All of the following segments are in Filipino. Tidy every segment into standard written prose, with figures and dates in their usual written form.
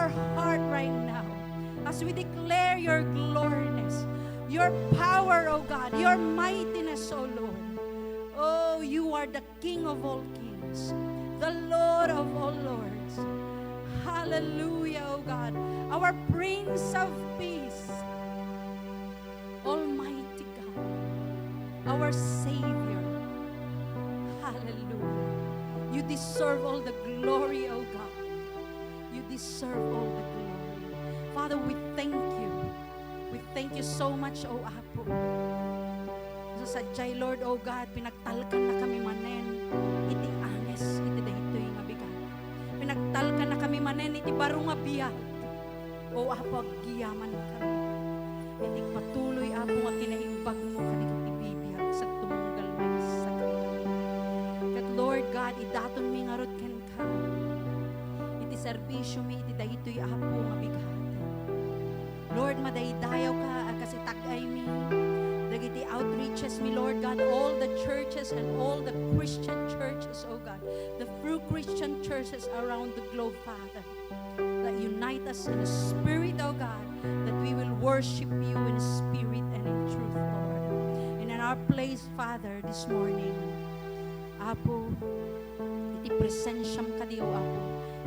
our heart right now as we declare your gloriness, your power, O God, your mightiness, O Lord. Oh, you are the King of all kings, the Lord of all lords. Hallelujah, O God, our Prince of Peace, Almighty God, our Savior. Hallelujah. You deserve all the glory, O God. You deserve all the glory. Father, we thank you. We thank you so much, O Apo. Sa sadyay, Lord, O God, pinagtalkan na kami manen, iti anges, iti daytoy nga bigat. Pinagtalkan na kami manen, iti baro nga biyak. O Apo, aggiyaman kami. Iti patuloy, Apo, nga kinaimbag mo kanito iti bibiyag sa tumunggal may sa kanila. Kat Lord God, idaton mi nga rod ken ka. Iti serbisyo mi, iti daytoy, Apo, nga bigat. Lord, madaydayaw ka, kasi tagay mi. Dagiti outreaches mi, Lord God, all the churches and all the Christian churches, oh God, the true Christian churches around the globe, Father, that unite us in the Spirit, oh God, that we will worship you in spirit and in truth, Lord. And in our place, Father, this morning, Apo, iti presensyam ka diyo, Apo,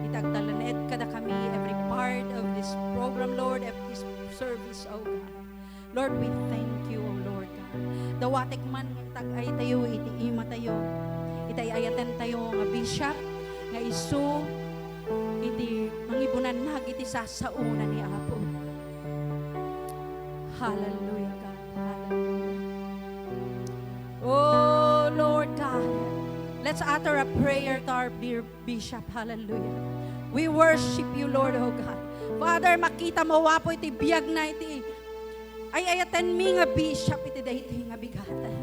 itagtalaned kada kami every part of this program, Lord, of this service, oh God. Lord, we thank you, oh Lord God. Dawatik man tag-ay tayo, iti ima tayo, itay ayaten tayo nga bishop, nga isu, iti mangibunan nag, iti sasauna ni Apo. Hallelujah, God. Hallelujah. Oh, Lord God, let's utter a prayer to our dear bishop. Hallelujah. We worship you, Lord, oh God. Father, makita mo wapo iti biyag na iti ay ayaten mi nga bishop iti daytoy nga bigatan.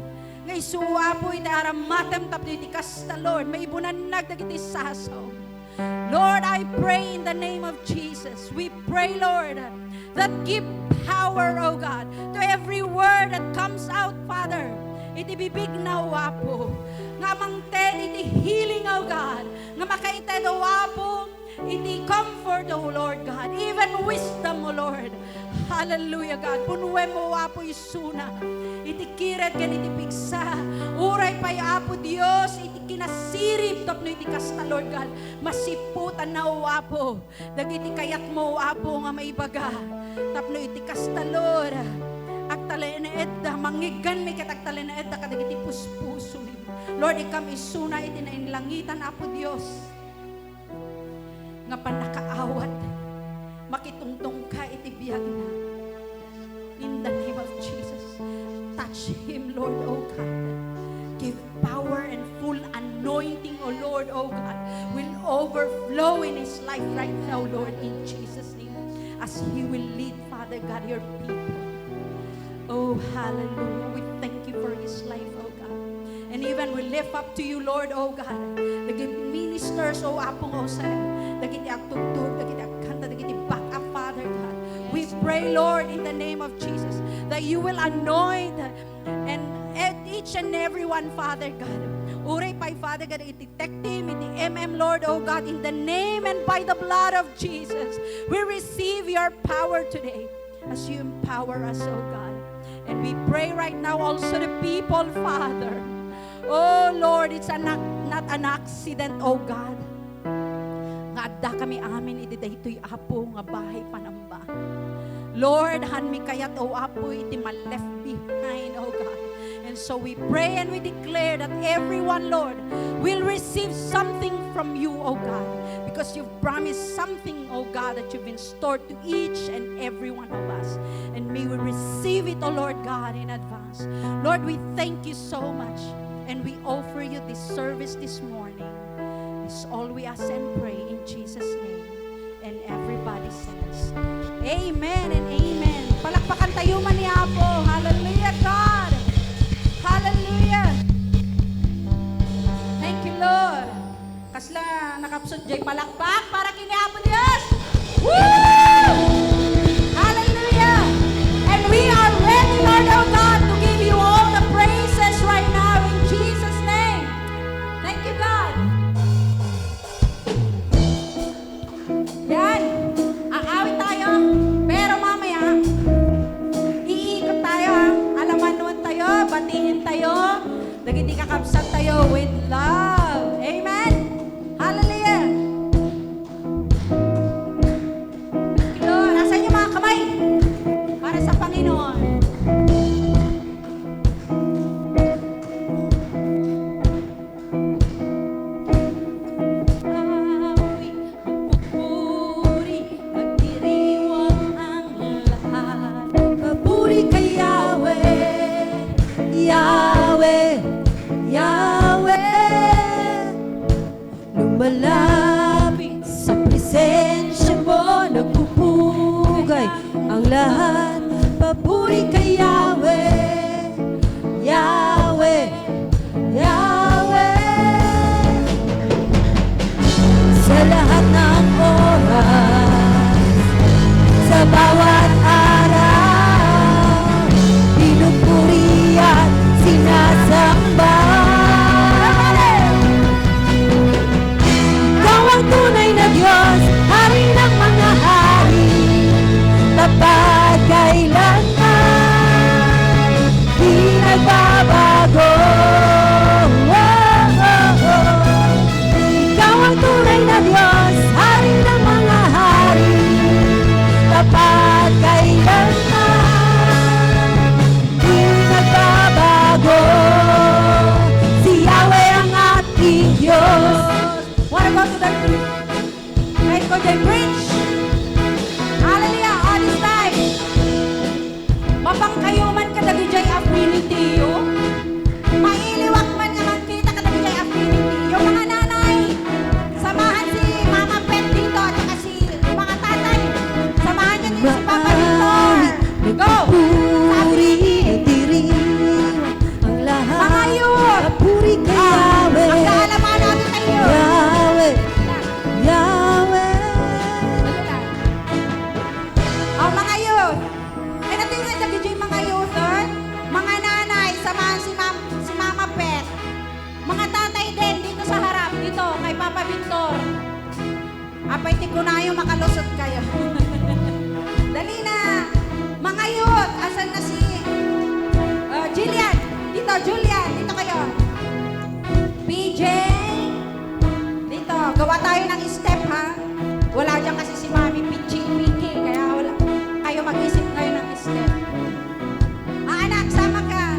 Nga isuwa po iti aramatem tapno iti kasta, Lord, maibunan nagdagiti sasaw. Lord, I pray in the name of Jesus. We pray, Lord, that give power, oh God, to every word that comes out, Father. Iti bibig na wapo. Nga mangten iti healing, oh God. Nga makaited wapo iti comfort, oh Lord God. Even wisdom, oh Lord. Hallelujah, God. Punwe mo, Apo, isuna. Iti kiret kan iti pigsa. Uray pa'y, Apo, Diyos. Iti kinasirip tapno iti kasta, Lord God. Masiputan na, o Apo. Dagiti kayat mo, Apo, nga maibaga. Tapno iti kasta, Lord. Agtalainaed da. Mangigan mi katagtalainaed da kadagiti puspuso. Lord, ikam isuna iti nainlangitan, Apo, Diyos. Nga panakaawat. Makitungtong ka iti biyag na. In the name of Jesus, touch him, Lord, oh God. Give power and full anointing, oh Lord, oh God, will overflow in his life right now, Lord, in Jesus' name, as he will lead, Father God, your people. Oh, hallelujah. We thank you for his life, oh God. And even we lift up to you, Lord, oh God, the ministers, oh Apong Osay, dagiti agtugtog, dagiti agkanta, dagiti back up, Father God. We pray, Lord, in the name of Jesus, that you will anoint and each and every one, Father God. Uray pa'y, Father God, iti-tech team, iti-MM, Lord, oh God, in the name and by the blood of Jesus, we receive your power today as you empower us, oh God. And we pray right now also the people, Father. Oh Lord, it's not an accident, oh God. Nga adda kami amin iti daytoy Apo nga bahay panamba. Lord, han mi kayat o Apo iti left behind, oh God. And so we pray and we declare that everyone, Lord, will receive something from you, oh God, because you've promised something, oh God, that you've been stored to each and every one of us. And may we receive it, oh Lord God, in advance. Lord, we thank you so much, and we offer you this service this morning. It's all we ask and pray in Jesus' name. And everybody says, Amen and Amen. Palakpakan tayo man ni Apo. Hallelujah, God. Hallelujah. Thank you, Lord. Kasla nakapsod jay palakpak para kini Apo Dios. Woo! Hallelujah. And we are ready, Lord, oh God, to give you all the praises right now in Jesus' name. Thank you, God. Yan. makabsat tayo with love. Amen? Hallelujah! Lord, nasan yung mga kamay? Para sa Panginoon. Papuri, magdiriwang ang lahat. Papuri kay Yahweh, Yahweh, Yahweh. Lumalapit sa presensya mo, nagpupugay ang lahat. Papuri kay Yahweh, Yahweh, Yahweh. Sa lahat ng oras, sa bawat araw, pinupuri at sinasamba. Ikaw ang tunay na Diyos, Hari ng mga hari, tapat kailanman, di nagbabago. Ikaw ang tunay na Diyos, Hari ng mga hari, tapat kailanman, di nagbabago. Si Yahweh ang ating Diyos. Wanna go to the kahit ko dyan bridge? Hallelujah, all this time. Mapangkayuman ka na dyan affinity yo. Mailiwak man naman kita ka na dyan affinity. Yung mga nanay, samahan si Mama Pet dito at saka si mga tatay. Samahan niyo din si Papa dito. Go! Puri, diriwang ang lahat. Mga youth! Papuri kay Yahweh, Magkaalaman natin tayo. Yahweh, Yahweh. Oh, mga youth. Ay, natingnan na dyan mga youth, Lord. Mga nanay, samahan si Mama Pet. Mga tatay din, dito sa harap, dito, kay Papa Victor. Apay, ko na yung makalusot kayo. Dali na. Mga youth, asan na si Jillian? Dito, Julian, dito kayo. PJ, dito, gawa tayo ng step, ha? Wala dyan kasi si Mami Pinky, kaya wala. Kayo mag-isip ngayon ng step. Anak, sama ka.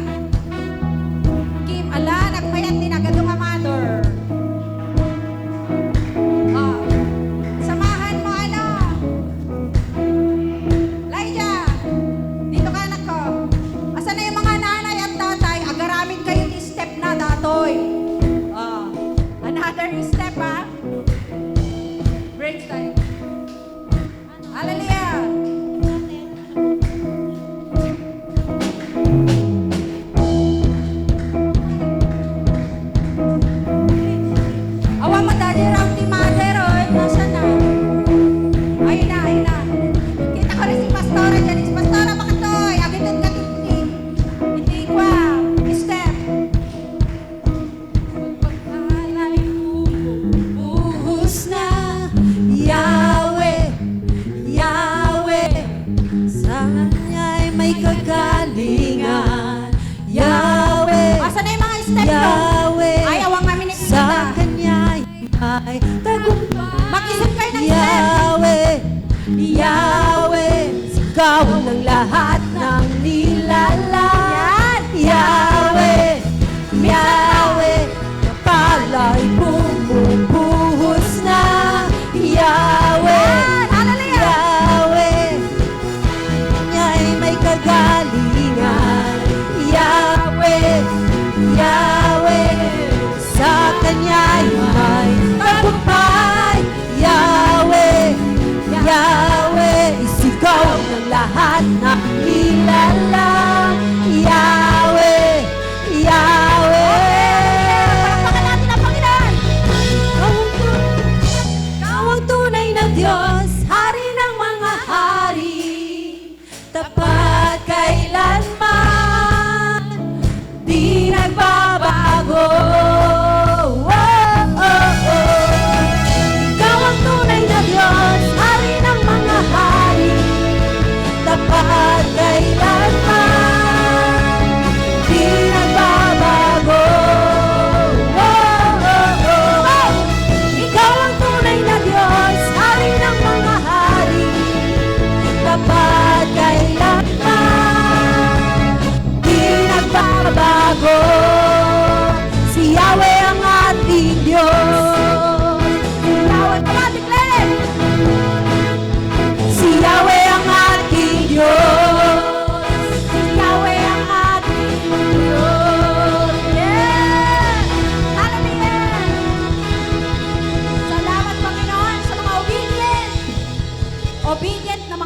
Kim, ala, nagpayat din agad ang mother. Samahan mo, ala.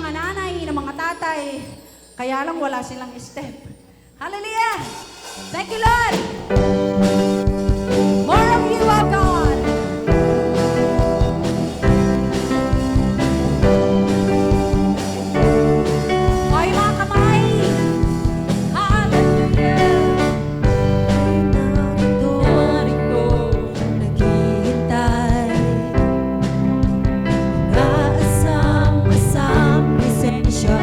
mga nanay, ng mga tatay. Kaya lang wala silang step. Hallelujah! Thank you, Lord! More of you, O God! Okay, mga kamay! Hallelujah! Narito, naghihintay. Nag-aasam-asam, presensya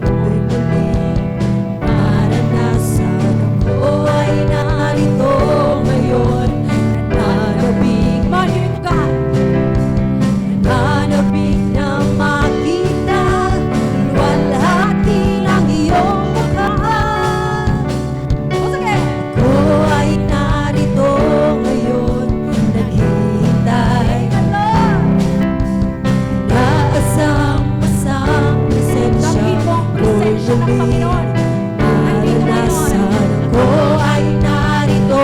mo'y muling maranasan. Ako ay narito ngayon, nananabik, Mahirap ka! nananabik na makita, luwalhati ng iyong mukha. O sige! Ako ay narito ngayon, naghihintay. Naasam-asam, presensya Sabihin mo ang presensya ng Panginoon. maranasan. Ako ay narito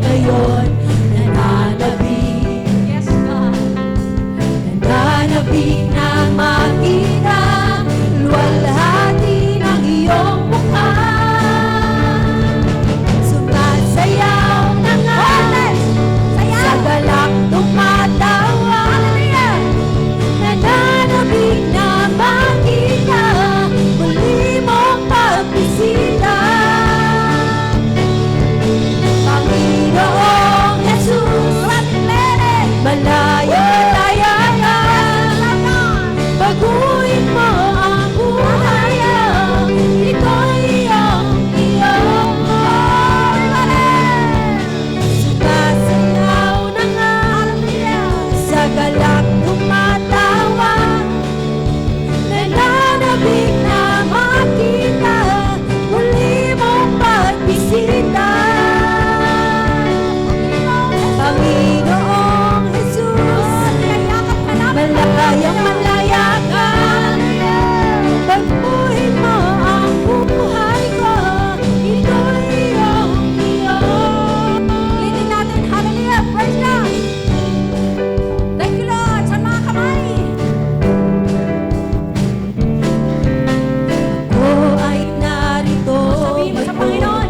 ngayon, nananabik, Yes, God! nananabik na makita, luwalhati ng iyong mukha. Sumasayaw na nga, sa galak tumatawa. Nananabik na makita, muli mong pagbisita. Panginoong Jesus, malaya-malaya ka. Baguhin mo ang buhay ko. Ito'y iyong sumasayaw na nga, sa galak tumatawa. Nananabik na makita, muli mong pagbisita. Panginoong Jesus, malayang-malaya ka. Baguhin mo ang buhay ko. Ito'y iyong. Ulitin natin, hallelujah, praise God! Thank you, Lord, sa mga kamay! Ako ay narito Sabihin mo sa Panginoon,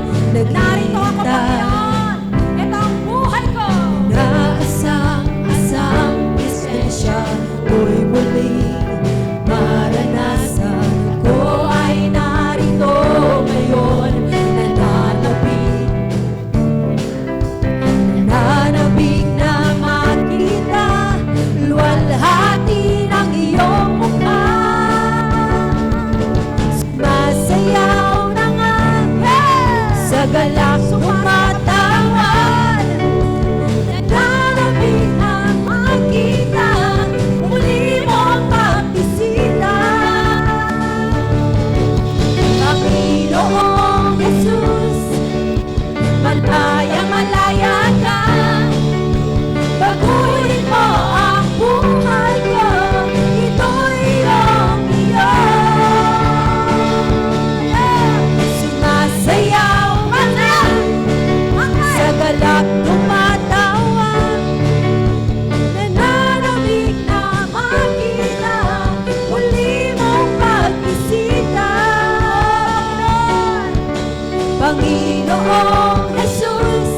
narito ako, Panginoon! Ito ang buhay ko! Naasam-asam, presensya mo'y muling maranasan. Ako ay narito ngayon, nananabik, nananabik na makita, luwalhati ng iyong mukha. Sumasayaw na nga, sa galak tumatawan. Nananabik na makita, muli mong pagbisita. Panginoong Jesus, malaya-malaya ka. Baguhin mo ang buhay ko. Ito'y iyong. Sumasayaw ka na, sa galak tumatawa. Nananabik na makita, muli mong pagbisita. Panginoong Jesus,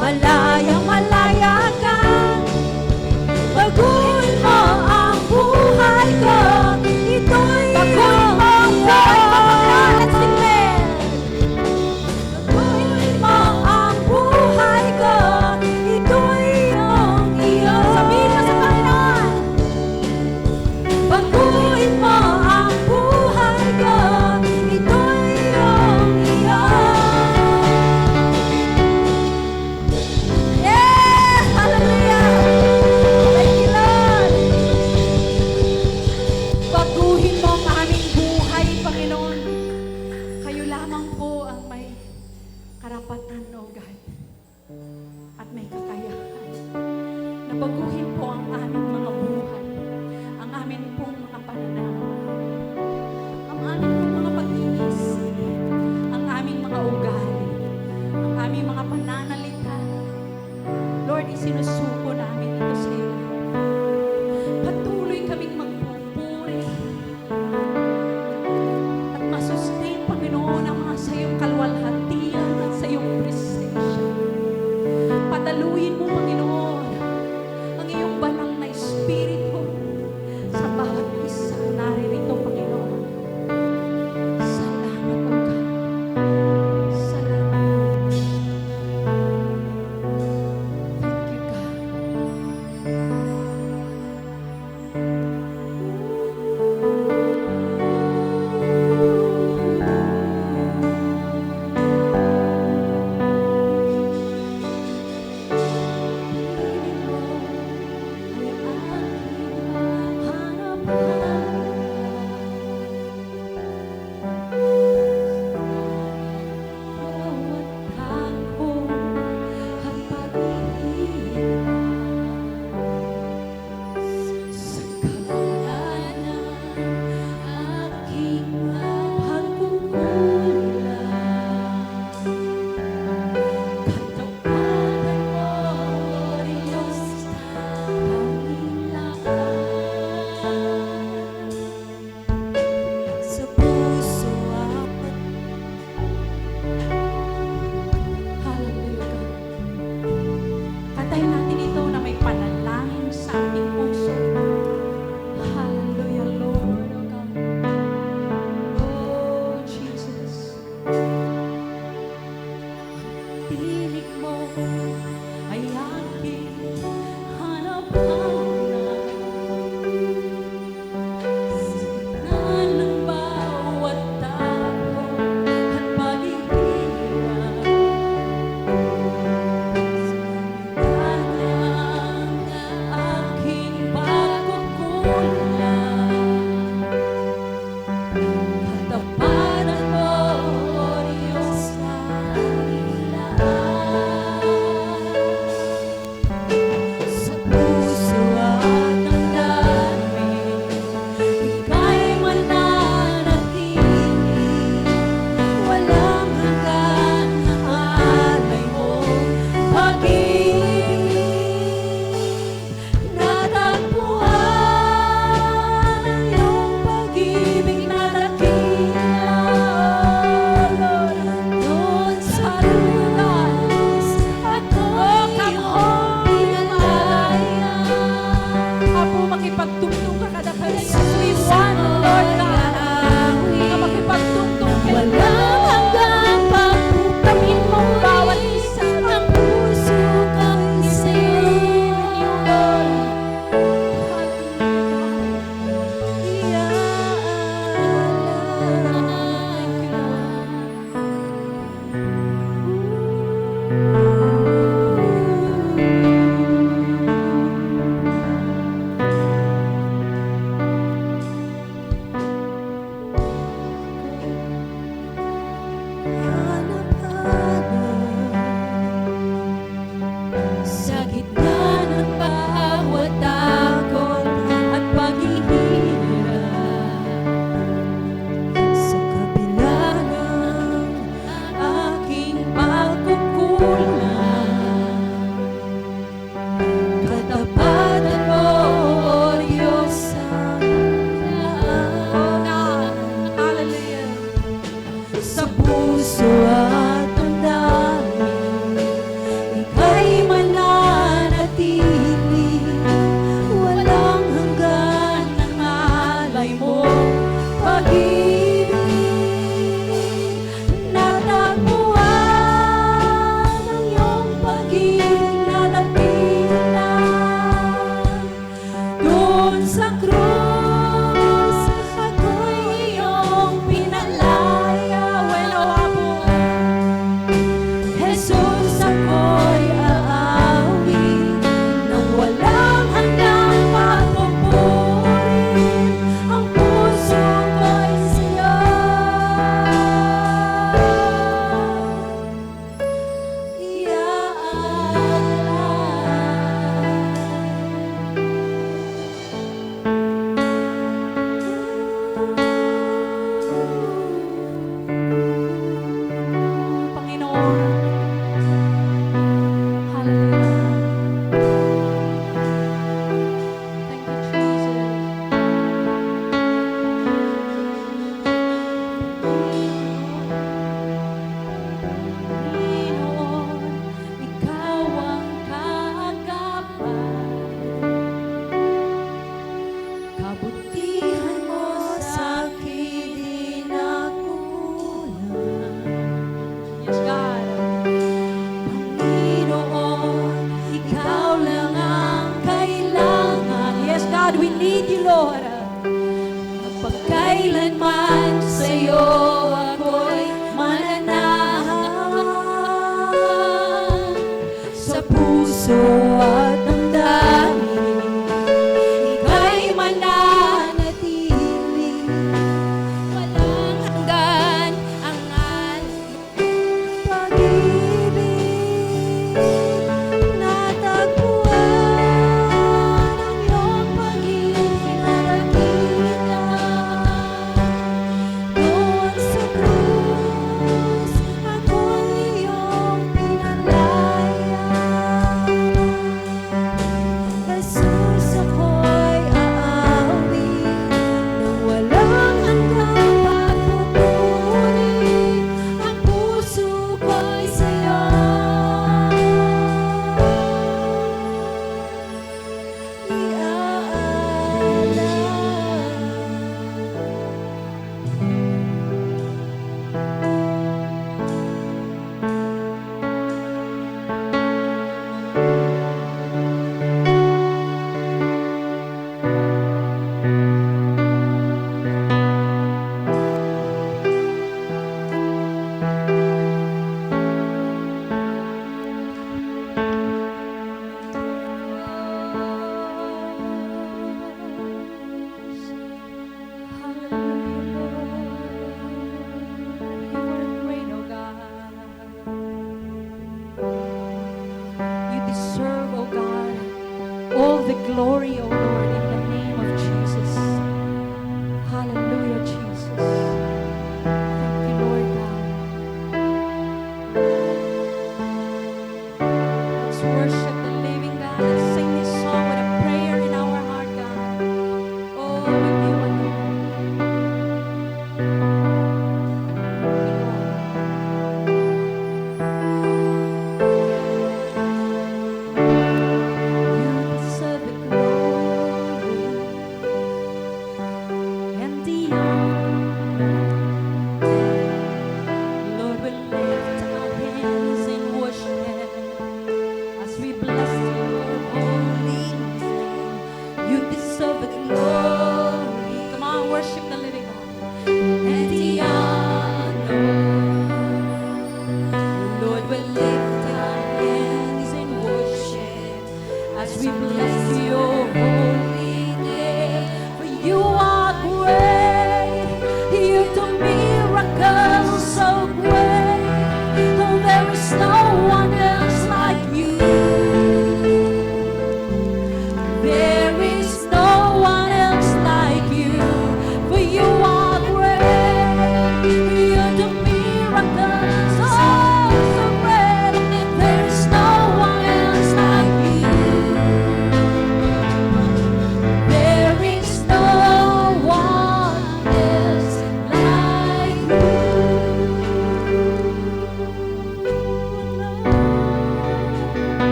malayang-malaya ka. Baguhin mo ang buhay ko. Ito'y iyong. Let's declare! Baguhin mo ang buhay ko. Ito'y iyong. Sabihin mo sa Panginoon! Baguhin mo ang buhay ko. Ito'y iyong. kailanman sa'yo ako'y mananahan. Sa puso at damdamin, ika'y mananatili. Walang hanggan ang ating pag-ibig. Natagpuan ang iyong pinarakitan.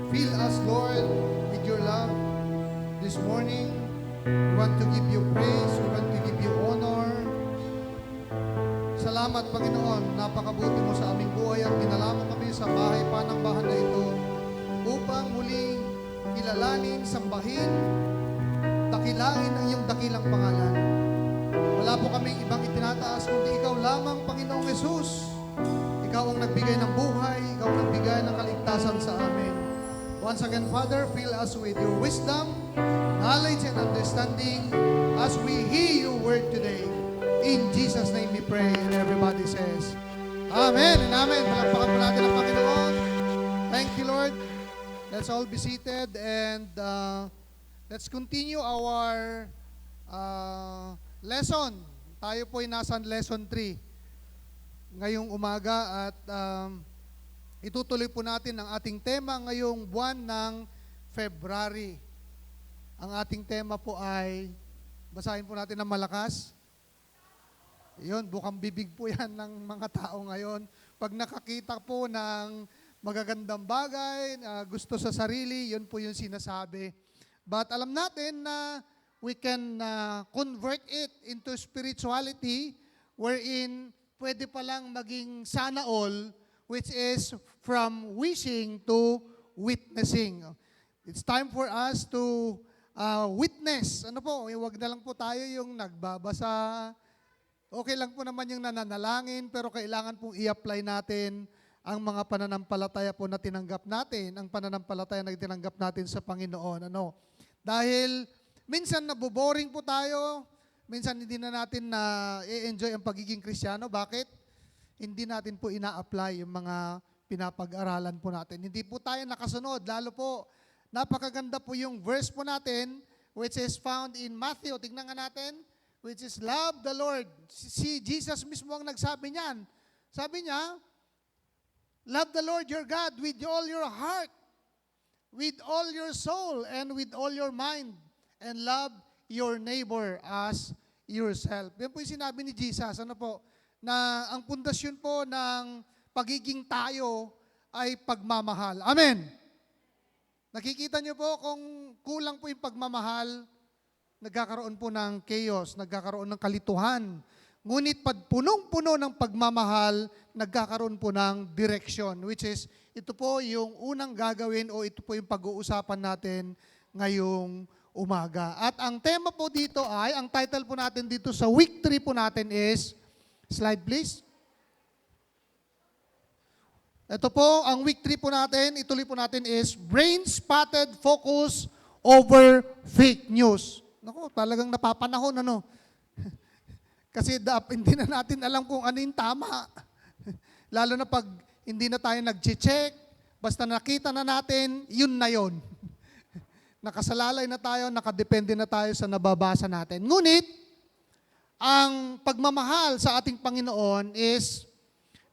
Fill us, Lord, with your love. This morning, we want to give you praise. We want to give you honor. Salamat, Panginoon. Napakabuti mo sa aming buhay at dinala mo kami sa bahay panambahan na ito upang muling kilalanin, sambahin, dakilain ang iyong dakilang pangalan. Wala po kaming ibang itinataas kundi ikaw lamang, Panginoong Yesus. Ikaw ang nagbigay ng buhay, ikaw ang nagbigay ng kaligtasan sa amin. Once again, Father, fill us with your wisdom, knowledge, and understanding as we hear your word today. In Jesus' name we pray, and everybody says, Amen and Amen. Palakpakan po natin ang Panginoon. Thank you, Lord. Let's all be seated and let's continue our lesson. Tayo po ay nasa lesson 3 ngayong umaga at itutuloy po natin ang ating tema ngayong buwan ng February. Ang ating tema po ay, basahin po natin ng malakas. Yun, bukang bibig po yan ng mga tao ngayon. Pag nakakita po ng magagandang bagay, gusto sa sarili, yun po yung sinasabi. But alam natin na we can convert it into spirituality wherein pwede palang maging sana all, which is from wishing to witnessing. It's time for us to witness. Ano po, huwag na lang po tayo yung nagbabasa. Okay lang po naman yung nananalangin, pero kailangan pong i-apply natin ang mga pananampalataya po na tinanggap natin, ang pananampalataya na tinanggap natin sa Panginoon. Ano? Dahil minsan naboboring po tayo, minsan hindi na natin na i-enjoy ang pagiging Kristiyano. Bakit? Hindi natin po ina-apply yung mga pinapag-aralan po natin. Hindi po tayo nakasunod. Lalo po, napakaganda po yung verse po natin, which is found in Matthew. Tignan nga natin, which is, love the Lord. Si Jesus mismo ang nagsabi niyan. Sabi niya, love the Lord your God with all your heart, with all your soul, and with all your mind, and love your neighbor as yourself. Yan po yung sinabi ni Jesus. Ano po? Na ang pundasyon po ng pagiging tayo ay pagmamahal. Amen. Nakikita niyo po kung kulang po yung pagmamahal, nagkakaroon po ng chaos, nagkakaroon ng kalituhan. Ngunit pag punong-puno ng pagmamahal, nagkakaroon po ng direksyon, which is, ito po yung unang gagawin o ito po yung pag-uusapan natin ngayong umaga. At ang tema po dito ay, ang title po natin dito sa week 3 po natin is, slide please. Ito po, ang week 3 po natin, ituloy po natin is, brain-spotted focus over fake news. Naku, talagang napapanahon, ano? Kasi hindi na natin alam kung ano yung tama. Lalo na pag hindi na tayo nag-check, basta nakita na natin, yun na yun. Nakasalalay na tayo, nakadepende na tayo sa nababasa natin. Ngunit, ang pagmamahal sa ating Panginoon is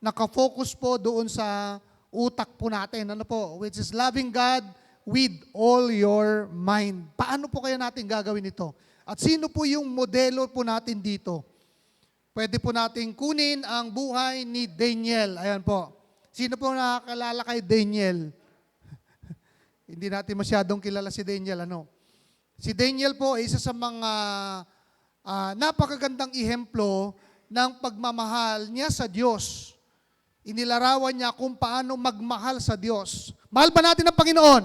nakafocus po doon sa utak po natin. Ano po? Which is loving God with all your mind. Paano po kaya natin gagawin ito? At sino po yung modelo po natin dito? Pwede po natin kunin ang buhay ni Daniel. Ayan po. Sino po nakakalala kay Daniel? Hindi natin masyadong kilala si Daniel. Ano? Si Daniel po ay isa sa mga napakagandang ihemplo ng pagmamahal niya sa Diyos. Inilarawan niya kung paano magmahal sa Diyos. Mahal ba natin ang Panginoon?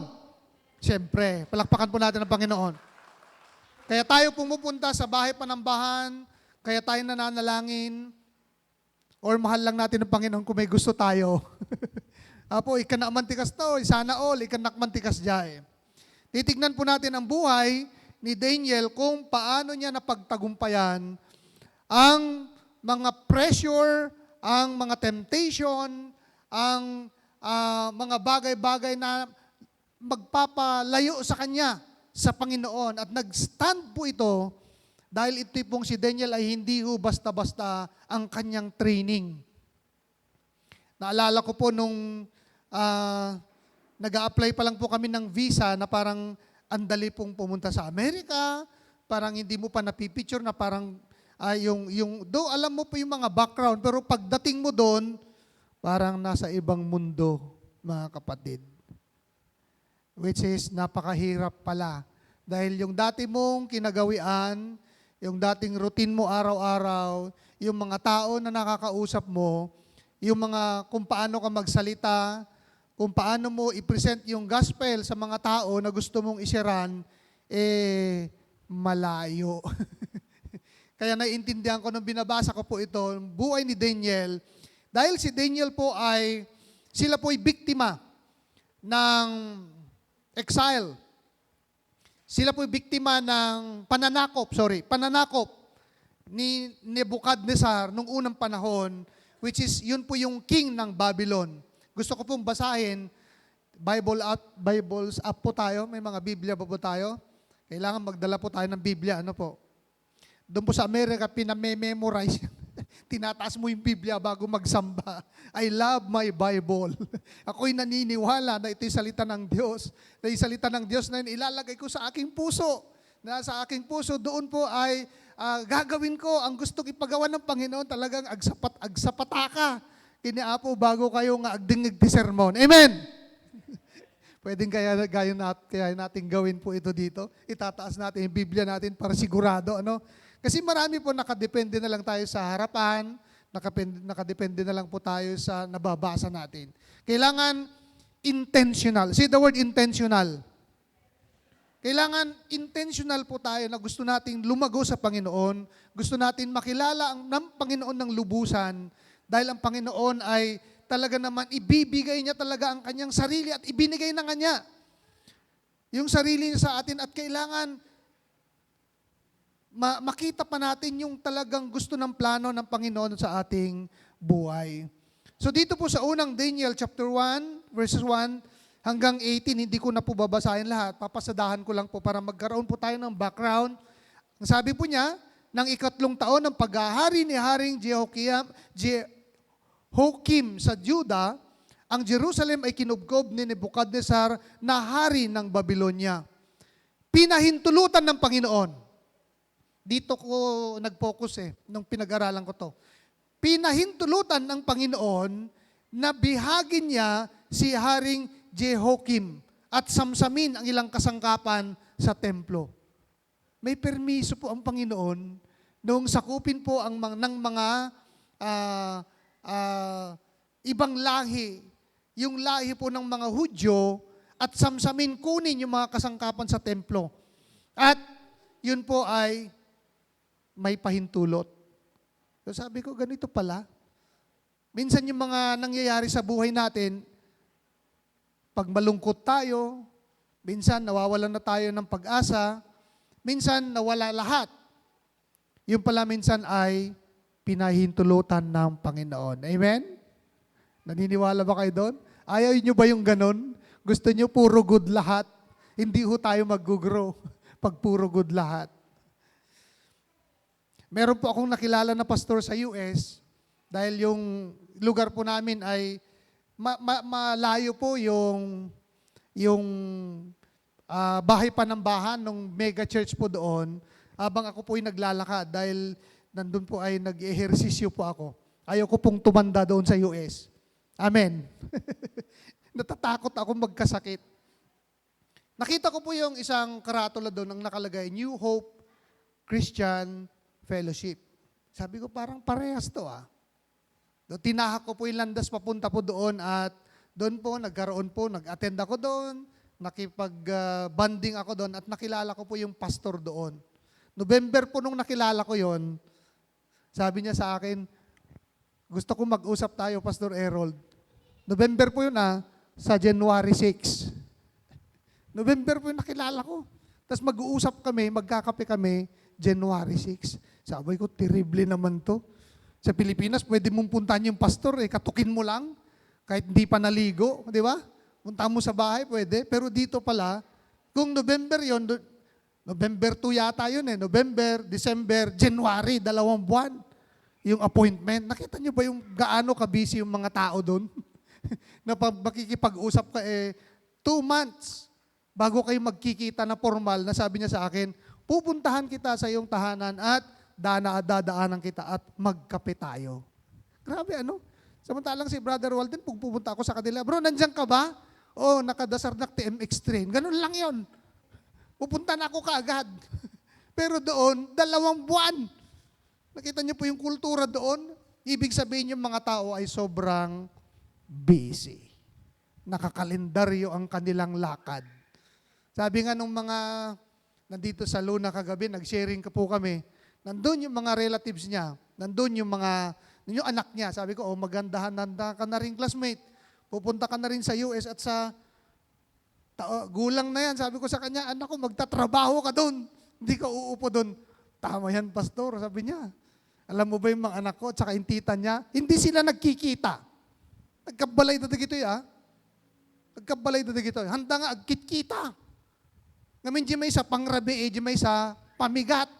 Siyempre, palakpakan po natin ang Panginoon. Kaya tayo pumupunta sa bahay panambahan, kaya tayo nananalangin, or mahal lang natin ang Panginoon kung may gusto tayo. Apo, ikanakmantikas to, sana all, ikanakmantikas dyan. Titignan po natin ang buhay ni Daniel kung paano niya napagtagumpayan ang mga pressure, ang mga temptation, ang mga bagay-bagay na magpapalayo sa kanya sa Panginoon. At nag-stand po ito dahil ito pong si Daniel ay hindi ho basta-basta ang kanyang training. Naalala ko po nung nag-a-apply pa lang po kami ng visa na parang andali pong pumunta sa Amerika, parang hindi mo pa napipicture na parang do alam mo po yung mga background, pero pagdating mo doon, parang nasa ibang mundo, mga kapatid. which is napakahirap pala. Dahil yung dati mong kinagawian, yung dating routine mo araw-araw, yung mga tao na nakakausap mo, yung mga kung paano ka magsalita, kung paano mo i-present yung gospel sa mga tao na gusto mong isiran, malayo. Kaya naiintindihan ko nung binabasa ko po ito, buhay ni Daniel, dahil si Daniel po sila po ay biktima ng exile. Sila po ay biktima ng pananakop ni Nebuchadnezzar nung unang panahon, which is yun po yung king ng Babylon. Gusto ko pong basahin, Bibles up po tayo, may mga Biblia pa po tayo. Kailangan magdala po tayo ng Biblia, ano po? Doon po sa Amerika, pinamemorize. Tinataas mo yung Biblia bago magsamba. I love my Bible. Ako'y naniniwala na ito'y salita ng Diyos. Na yung salita ng Diyos na yun, ilalagay ko sa aking puso. Na sa aking puso, doon po ay gagawin ko ang gustong ipagawa ng Panginoon. Talagang agsapataka. Kiniapo bago kayo nga agdingig ti sermon. Amen! Pwedeng kaya natin gawin po ito dito. Itataas natin yung Biblia natin para sigurado. Ano? Kasi marami po nakadepende na lang tayo sa harapan, nakadepende na lang po tayo sa nababasa natin. Kailangan intentional. See the word intentional. Kailangan intentional po tayo na gusto nating lumago sa Panginoon, gusto natin makilala ng Panginoon ng lubusan, dahil ang Panginoon ay talaga naman ibibigay niya talaga ang kanyang sarili at ibinigay na nga niya yung sarili niya sa atin at kailangan makita pa natin yung talagang gusto ng plano ng Panginoon sa ating buhay. So dito po sa unang Daniel chapter 1, verses 1 hanggang 18, hindi ko na po babasahin lahat. Papasadahan ko lang po para magkaroon po tayo ng background. Ang sabi po niya, ng 3 taon ng paghahari ni Haring Jehoiakim sa Juda, ang Jerusalem ay kinubkob ni Nebuchadnezzar na hari ng Babylonia. Pinahintulutan ng Panginoon. Dito ko nag-focus nung pinag-aralan ko to. Pinahintulutan ng Panginoon na bihagin niya si Haring Jehoiakim at samsamin ang ilang kasangkapan sa templo. May permiso po ang Panginoon noong sakupin po ng mga ibang lahi, yung lahi po ng mga Hudyo, at samsamin kunin yung mga kasangkapan sa templo. At yun po ay may pahintulot. So sabi ko, ganito pala. Minsan yung mga nangyayari sa buhay natin, pag malungkot tayo, minsan nawawalan na tayo ng pag-asa, minsan nawala lahat. Yung pala minsan ay pinahintulutan ng Panginoon. Amen? Naniniwala ba kayo doon? Ayaw nyo ba yung ganon? Gusto nyo puro good lahat? Hindi ho tayo mag-grow pag puro good lahat. Meron po akong nakilala na pastor sa US dahil yung lugar po namin ay malayo po yung bahay panambahan ng mega church po doon habang ako po ay naglalakad dahil nandun po ay nag-ehersisyo po ako. Ayaw ko pong tumanda doon sa US. Amen. Natatakot ako magkasakit. Nakita ko po yung isang karatula doon ang nakalagay, New Hope Christian Fellowship. Sabi ko, parang parehas to Tinahak ko po yung landas papunta po doon at doon po, nag-attend ako doon, nakipag-banding ako doon at nakilala ko po yung pastor doon. November po nung nakilala ko yon, sabi niya sa akin, gusto ko mag-usap tayo, Pastor Harold. November po yun sa January 6. November po yung nakilala ko. Tapos mag-uusap kami, magkakape kami, January 6. Sabi ko, terrible naman to. Sa Pilipinas, pwede mong puntahan yung pastor, katukin mo lang, kahit hindi pa naligo, di ba? Punta mo sa bahay, pwede. Pero dito pala, kung November yon, November 2 yata yun November, December, January, 2 buwan. Yung appointment. Nakita nyo ba yung gaano ka-busy yung mga tao doon? Na makikipag-usap ka 2 months bago kayo magkikita na formal na sabi niya sa akin, pupuntahan kita sa iyong tahanan at dadaanan kita at magkape tayo. Grabe Samantalang si Brother Walden, pag pupunta ako sa kanila, bro, nandiyan ka ba? O, nakadasarnak ti MX train. Ganun lang yon. Pupunta na ako kaagad. Pero doon, 2 buwan. Nakita niyo po yung kultura doon? Ibig sabihin yung mga tao ay sobrang busy. Nakakalendaryo ang kanilang lakad. Sabi nga nung mga nandito sa Luna kagabi, nag-sharing ka po kami, nandun yung mga relatives niya, nandun yung anak niya. Sabi ko, magandahan ka na rin classmate. Pupunta ka na rin sa US at sa gulang na yan. Sabi ko sa kanya, anak ko, magtatrabaho ka doon. Hindi ka uupo doon. Tama yan, pastor, sabi niya. Alam mo ba yung mga anak ko at saka yung tita niya, hindi sila nagkikita. Nagkabalay na dagito Nagkabalay na dagito. Handa nga, agkit-kita. Ngamin di may sa pangrabi, di may sa pamigat.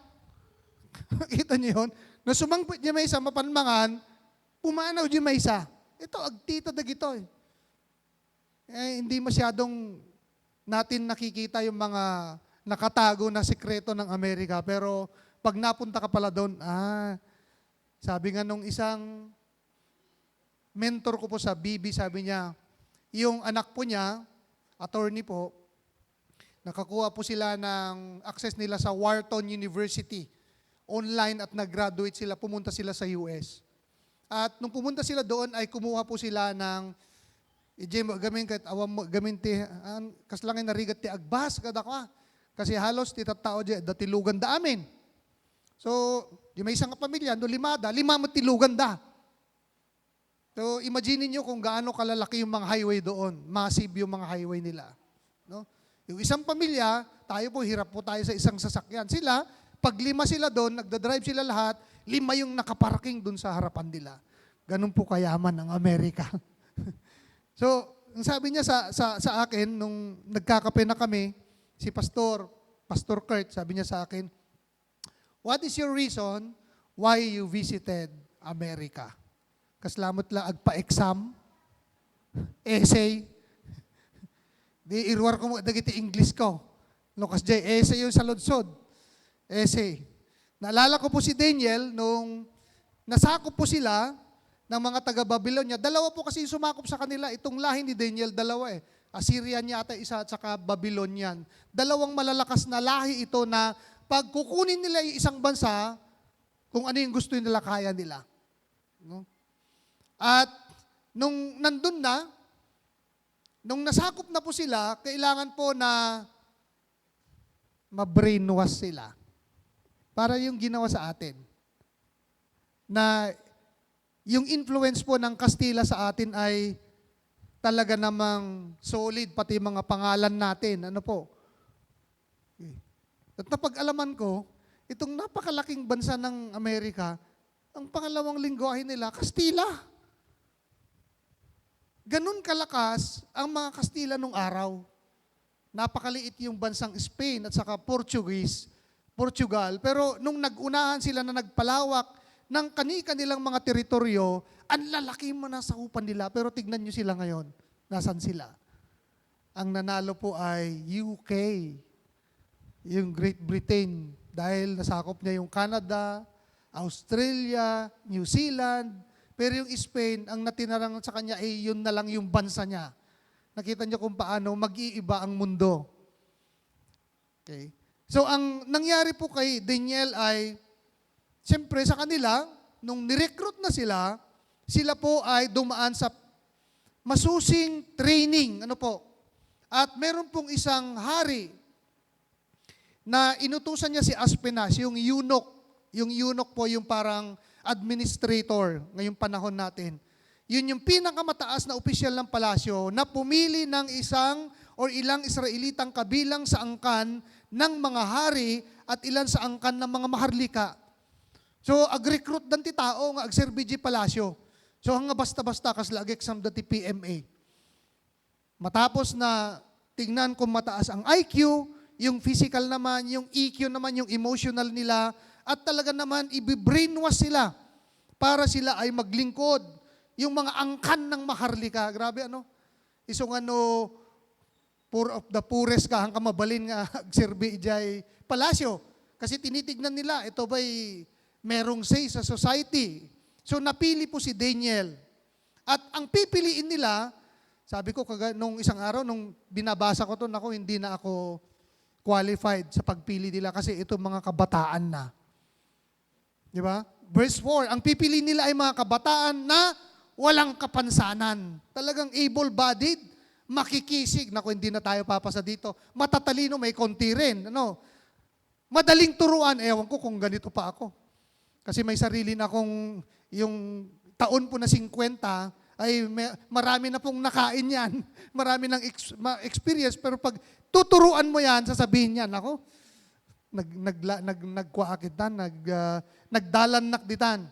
Kita niyo yun? Na sumangpit di may sa mapanmangan, pumanaw di may sa. Ito, agtita dagito hindi masyadong natin nakikita yung mga nakatago na sikreto ng Amerika. Pero pag napunta ka pala doon, sabi nga nung isang mentor ko po sa BB, sabi niya, yung anak po niya, attorney po, nakakuha po sila ng access nila sa Wharton University. Online at nag-graduate sila, pumunta sila sa US. At nung pumunta sila doon ay kumuha po sila ng gamin kahit awam gamin ti kaslangin narigat ti agbas kada ka. Kasi halos ti tattao datilugan da amin. So, di may isang pamilya, no 5 matilugan da. So, imagine niyo kung gaano kalalaki yung mga highway doon. Massive yung mga highway nila. No? Yung isang pamilya, tayo po, hirap po tayo sa isang sasakyan. Sila, pag 5 sila doon, nagdadrive sila lahat, 5 yung nakaparking doon sa harapan nila. Ganun po kayaman ang Amerika. So, ang sabi niya sa akin, nung nagkakape na kami, si Pastor Kurt, sabi niya sa akin, what is your reason why you visited America? Kaslamot lang agpa-exam, essay, di irwar ko mo dagiti English ko. Lucas J, essay yung sa lodsod. Essay. Naalala ko po si Daniel nung nasakop po sila ng mga taga-Babylonia. 2 po kasi sumakop sa kanila. Itong lahi ni Daniel, 2 Assyrian yata isa at saka Babylonian. 2 malalakas na lahi ito na pag kukunin nila yung isang bansa, kung ano yung gusto nila, kaya nila. No? At nung nandun na, nung nasakop na po sila, kailangan po na ma-brainwash sila. Para yung ginawa sa atin. Na yung influence po ng Kastila sa atin ay talaga namang solid, pati mga pangalan natin. Ano po? At napag-alaman ko, itong napakalaking bansa ng Amerika, ang pangalawang lingwahe nila, Kastila. Ganun kalakas ang mga Kastila nung araw. Napakaliit yung bansang Spain at saka Portugal. Pero nung nag-unahan sila na nagpalawak ng kanilang mga teritoryo, ang lalaki mo na sa upan nila. Pero tignan nyo sila ngayon. Nasaan sila? Ang nanalo po ay UK, yung Great Britain. Dahil nasakop niya yung Canada, Australia, New Zealand. Pero yung Spain, ang natinarang sa kanya ay yun na lang yung bansa niya. Nakita niyo kung paano mag-iiba ang mundo. Okay. So, ang nangyari po kay Daniel ay, siyempre sa kanila, nung nirecruit na sila po ay dumaan sa masusing training. Ano po? At meron pong isang hari na inutusan niya si Aspenas, yung eunuch. Yung eunuch po yung parang administrator ngayong panahon natin. Yun yung pinakamataas na opisyal ng palasyo na pumili ng isang or ilang Israelitang kabilang sa angkan ng mga hari at ilan sa angkan ng mga maharlika. So, ag-recruit dan ti tao nga ag-serbi di palasyo. So, hanga basta-basta kasla ag-exam dati PMA. Matapos na tingnan kung mataas ang IQ, yung physical naman, yung EQ naman, yung emotional nila, at talaga naman i-brainwash sila para sila ay maglingkod. Yung mga angkan ng maharlika, grabe ano? Isong ano, poor of the poorest ka, hanggang mabalin nga agserbi ijay palasyo. Kasi tinitignan nila, ito ba'y merong say sa society. So napili po si Daniel. At ang pipiliin nila, Sabi ko, nung isang araw, nung binabasa ko to, naku, hindi na ako qualified sa pagpili nila kasi ito mga kabataan na. Di ba? Verse 4, ang pipili nila ay mga kabataan na walang kapansanan. Talagang able-bodied, makikisig. Naku, hindi na tayo papasa dito. Matatalino, may konti rin. Ano? Madaling turuan. Ewan ko kung ganito pa ako. Kasi may sarili na akong, yung taon po na 50, ay marami na pong nakain yan. Marami ng experience. Pero pag tuturuan mo yan, sasabihin yan, ako, nagkwaakitan, nagdalannak ditan.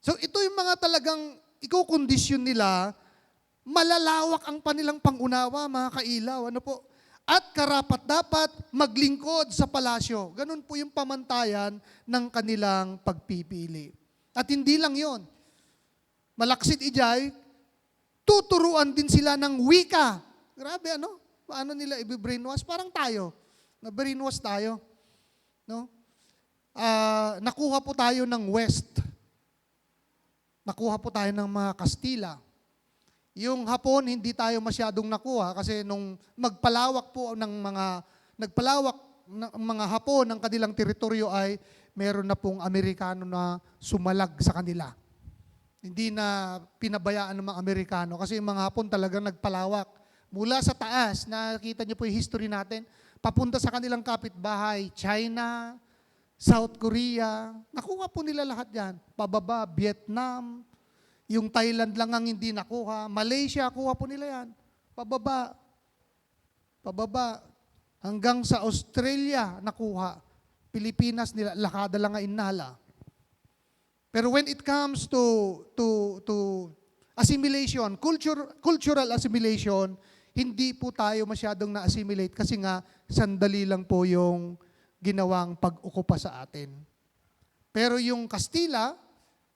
So ito yung mga talagang ikukondisyon nila, malalawak ang panilang pangunawa, mga kailaw. Ano po? At karapat dapat maglingkod sa palasyo. Ganun po yung pamantayan ng kanilang pagpipili. At hindi lang yon. Malaksit ijay, tuturuan din sila ng wika. Grabe, ano? Paano nila i-brainwash? Parang tayo. Na-brainwash tayo. No? Nakuha po tayo ng West. Nakuha po tayo ng mga Kastila. Yung Hapon, hindi tayo masyadong nakuha kasi nung nagpalawak ng mga Hapon ng kanilang teritoryo ay meron na pong Amerikano na sumalag sa kanila. Hindi na pinabayaan ng mga Amerikano kasi yung mga Hapon talagang nagpalawak. Mula sa taas, nakita niyo po yung history natin, papunta sa kanilang kapitbahay, China, South Korea, nakuha po nila lahat yan. Pababa, Vietnam, yung Thailand lang ang hindi nakuha, Malaysia, kuha po nila yan. Pababa, hanggang sa Australia nakuha. Pilipinas, nila, lakada lang nga inala. Pero when it comes to assimilation, cultural assimilation, hindi po tayo masyadong na-assimilate kasi nga sandali lang po yung ginawang pag-ukupa sa atin. Pero yung Kastila,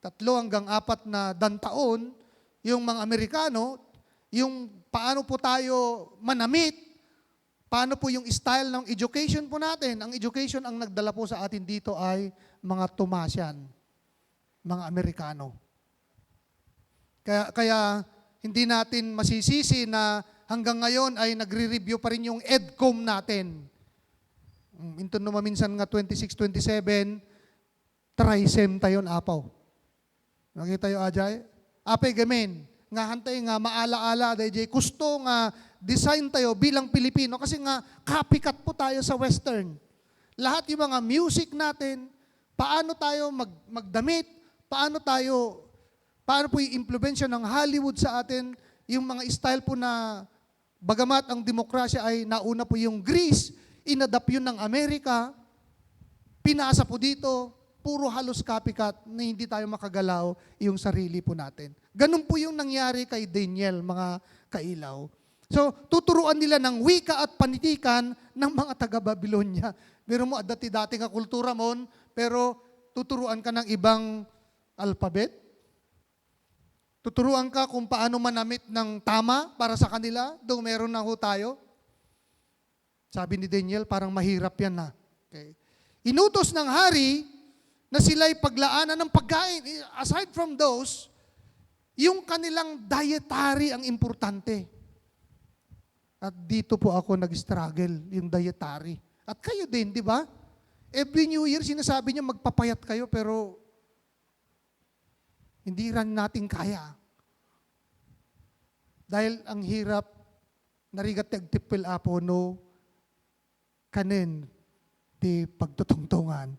3 hanggang 4 na taon, yung mga Amerikano, yung paano po tayo manamit, paano po yung style ng education po natin. Ang education ang nagdala po sa atin dito ay mga Tomasian, mga Amerikano. Kaya hindi natin masisisi na hanggang ngayon ay nagre-review pa rin yung EDCOM natin. Ito naman minsan nga 26, 27, trisem tayo apaw. Nakita yung Ajay? Apay gamin. Nga hantay nga maala-ala dahil gusto nga design tayo bilang Pilipino kasi nga copycat po tayo sa Western. Lahat yung mga music natin, paano tayo magdamit, paano po yung impluwensya ng Hollywood sa atin, yung mga style po na bagamat ang demokrasya ay nauna po yung Greece, inadapt yun ng Amerika, pinasa po dito, puro halos copycat na hindi tayo makagalaw yung sarili po natin. Ganun po yung nangyari kay Daniel, mga kailaw. So, tuturuan nila ng wika at panitikan ng mga taga-Babylonia. Pero mo, dati-dati nga kultura mo, pero tuturuan ka ng ibang alphabet. Tuturuan ka kung paano manamit ng tama para sa kanila, though meron na ho tayo. Sabi ni Daniel, parang mahirap yan na. Okay. Inutos ng hari na sila'y paglaanan ng pagkain. Aside from those, yung kanilang dietary ang importante. At dito po ako nag-struggle, yung dietary. At kayo din, di ba? Every New Year, sinasabi niyo magpapayat kayo, pero hindi rin natin kaya. Dahil ang hirap, narigat tagtipil apo, no, kanin, di pagtutungtungan.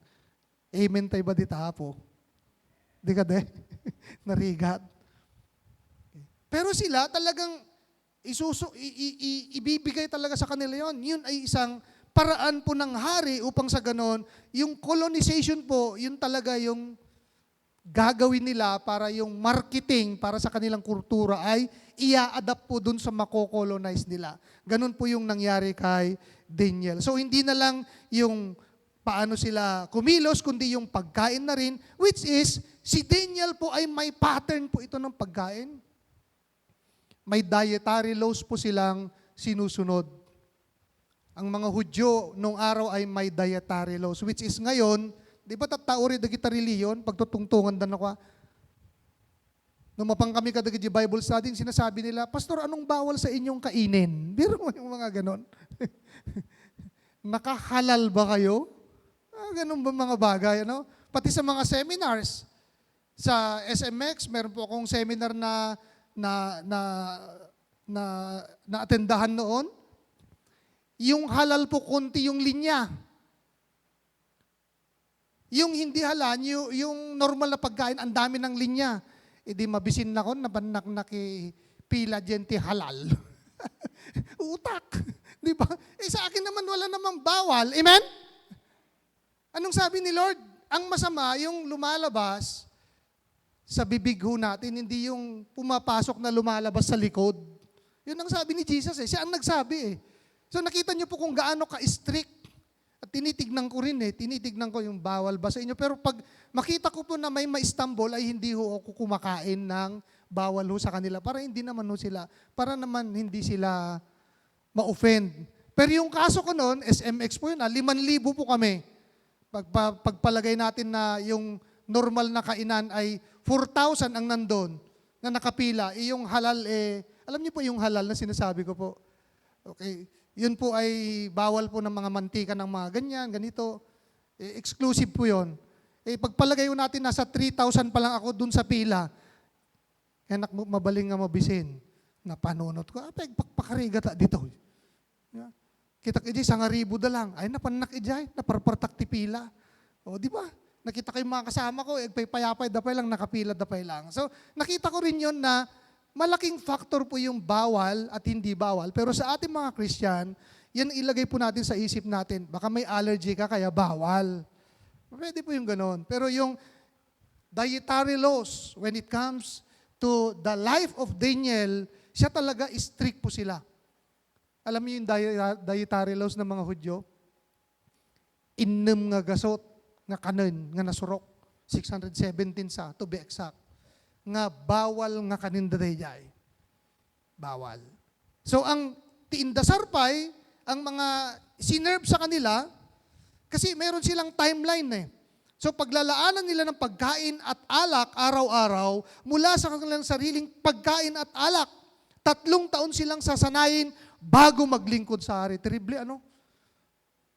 Amen tayo ba di tapo? Di ka de? Narigat. Pero sila talagang ibibigay talaga sa kanila yon. Yun ay isang paraan po ng hari upang sa ganon, yung colonization po, yun talaga yung gagawin nila para yung marketing para sa kanilang kultura ay ia-adapt po dun sa mako-colonize nila. Ganun po yung nangyari kay Daniel. So hindi na lang yung paano sila kumilos, kundi yung pagkain na rin, which is, si Daniel po ay may pattern po ito ng pagkain. May dietary laws po silang sinusunod. Ang mga Hudyo nung araw ay may dietary laws, which is ngayon, di ba tatauri da kita reliyon, pagtutungtungan dan ako, Numapang kami kadag di Bible study, sinasabi nila, Pastor, anong bawal sa inyong kainin? Biro mo yung mga ganon. Nakahalal ba kayo? Ganun ba mga bagay? Ano? Pati sa mga seminars, sa SMX, meron po akong seminar na atendahan noon. Yung halal po konti yung linya. Yung hindi halal, yung normal na pagkain, ang dami ng linya. E di mabisin na ko, nabanak na pila gente halal. Utak. Di ba? Sa akin naman wala namang bawal. Amen? Anong sabi ni Lord? Ang masama, yung lumalabas sa bibig ho natin, hindi yung pumapasok na lumalabas sa likod. Yun ang sabi ni Jesus eh. Siya ang nagsabi eh. So nakita niyo po kung gaano ka-strict. At tinitignan ko rin eh. Tinitignan ko yung bawal ba sa inyo. Pero pag makita ko po na may ma-Istanbul, ay hindi ho ako kumakain ng bawal ho sa kanila. Para hindi naman ho sila, para naman hindi sila ma-offend. Pero yung kaso ko noon, SMX po yun, 5,000 po kami. Pagpalagay natin na yung normal na kainan ay 4,000 ang nandun na nakapila. Yung halal alam niyo po yung halal na sinasabi ko po. Okay. Yun po ay bawal po ng mga mantika ng mga ganyan, ganito. Exclusive po yun. Pagpalagay ko natin, nasa 3,000 pa lang ako dun sa pila. Kaya mabaling nga mabisin. Napanunot ko, pagpakariga ta dito. Kita ka ijay, 1,000 da lang. Ay, napanak ijay, naparpartak ti pila. O, di ba? Nakita ko yung mga kasama ko, payapay, dapay lang, nakapila, dapay lang. So, nakita ko rin yun na malaking factor po yung bawal at hindi bawal. Pero sa ating mga Christian, yan ilagay po natin sa isip natin. Baka may allergy ka, kaya bawal. Pwede po yung ganon. Pero yung dietary laws, when it comes to the life of Daniel, siya talaga strict po sila. Alam niyo yung dietary laws ng mga Hudyo? Innem nga gasot, nga kanin, nga nasurok. 617 sa, to be exact. Nga bawal nga kanindarayay. Bawal. So ang tiindasarpay, ang mga sinerve sa kanila, kasi meron silang timeline eh. So paglalaanan nila ng pagkain at alak araw-araw, mula sa kanilang sariling pagkain at alak, 3 taon silang sasanayin bago maglingkod sa hari. Terrible ano?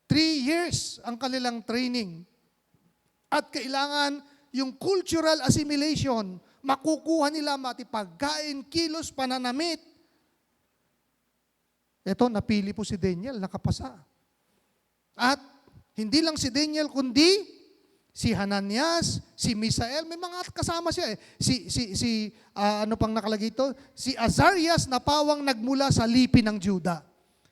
3 years ang kanilang training. At kailangan yung cultural assimilation, makukuha nila mati pagkain, kilos, pananamit. Ito, napili po si Daniel, nakapasa. At hindi lang si Daniel, kundi si Hananias, si Misael, may mga kasama siya eh. Ano pang nakalagay ito? Si Azarias na pawang nagmula sa lipi ng Juda.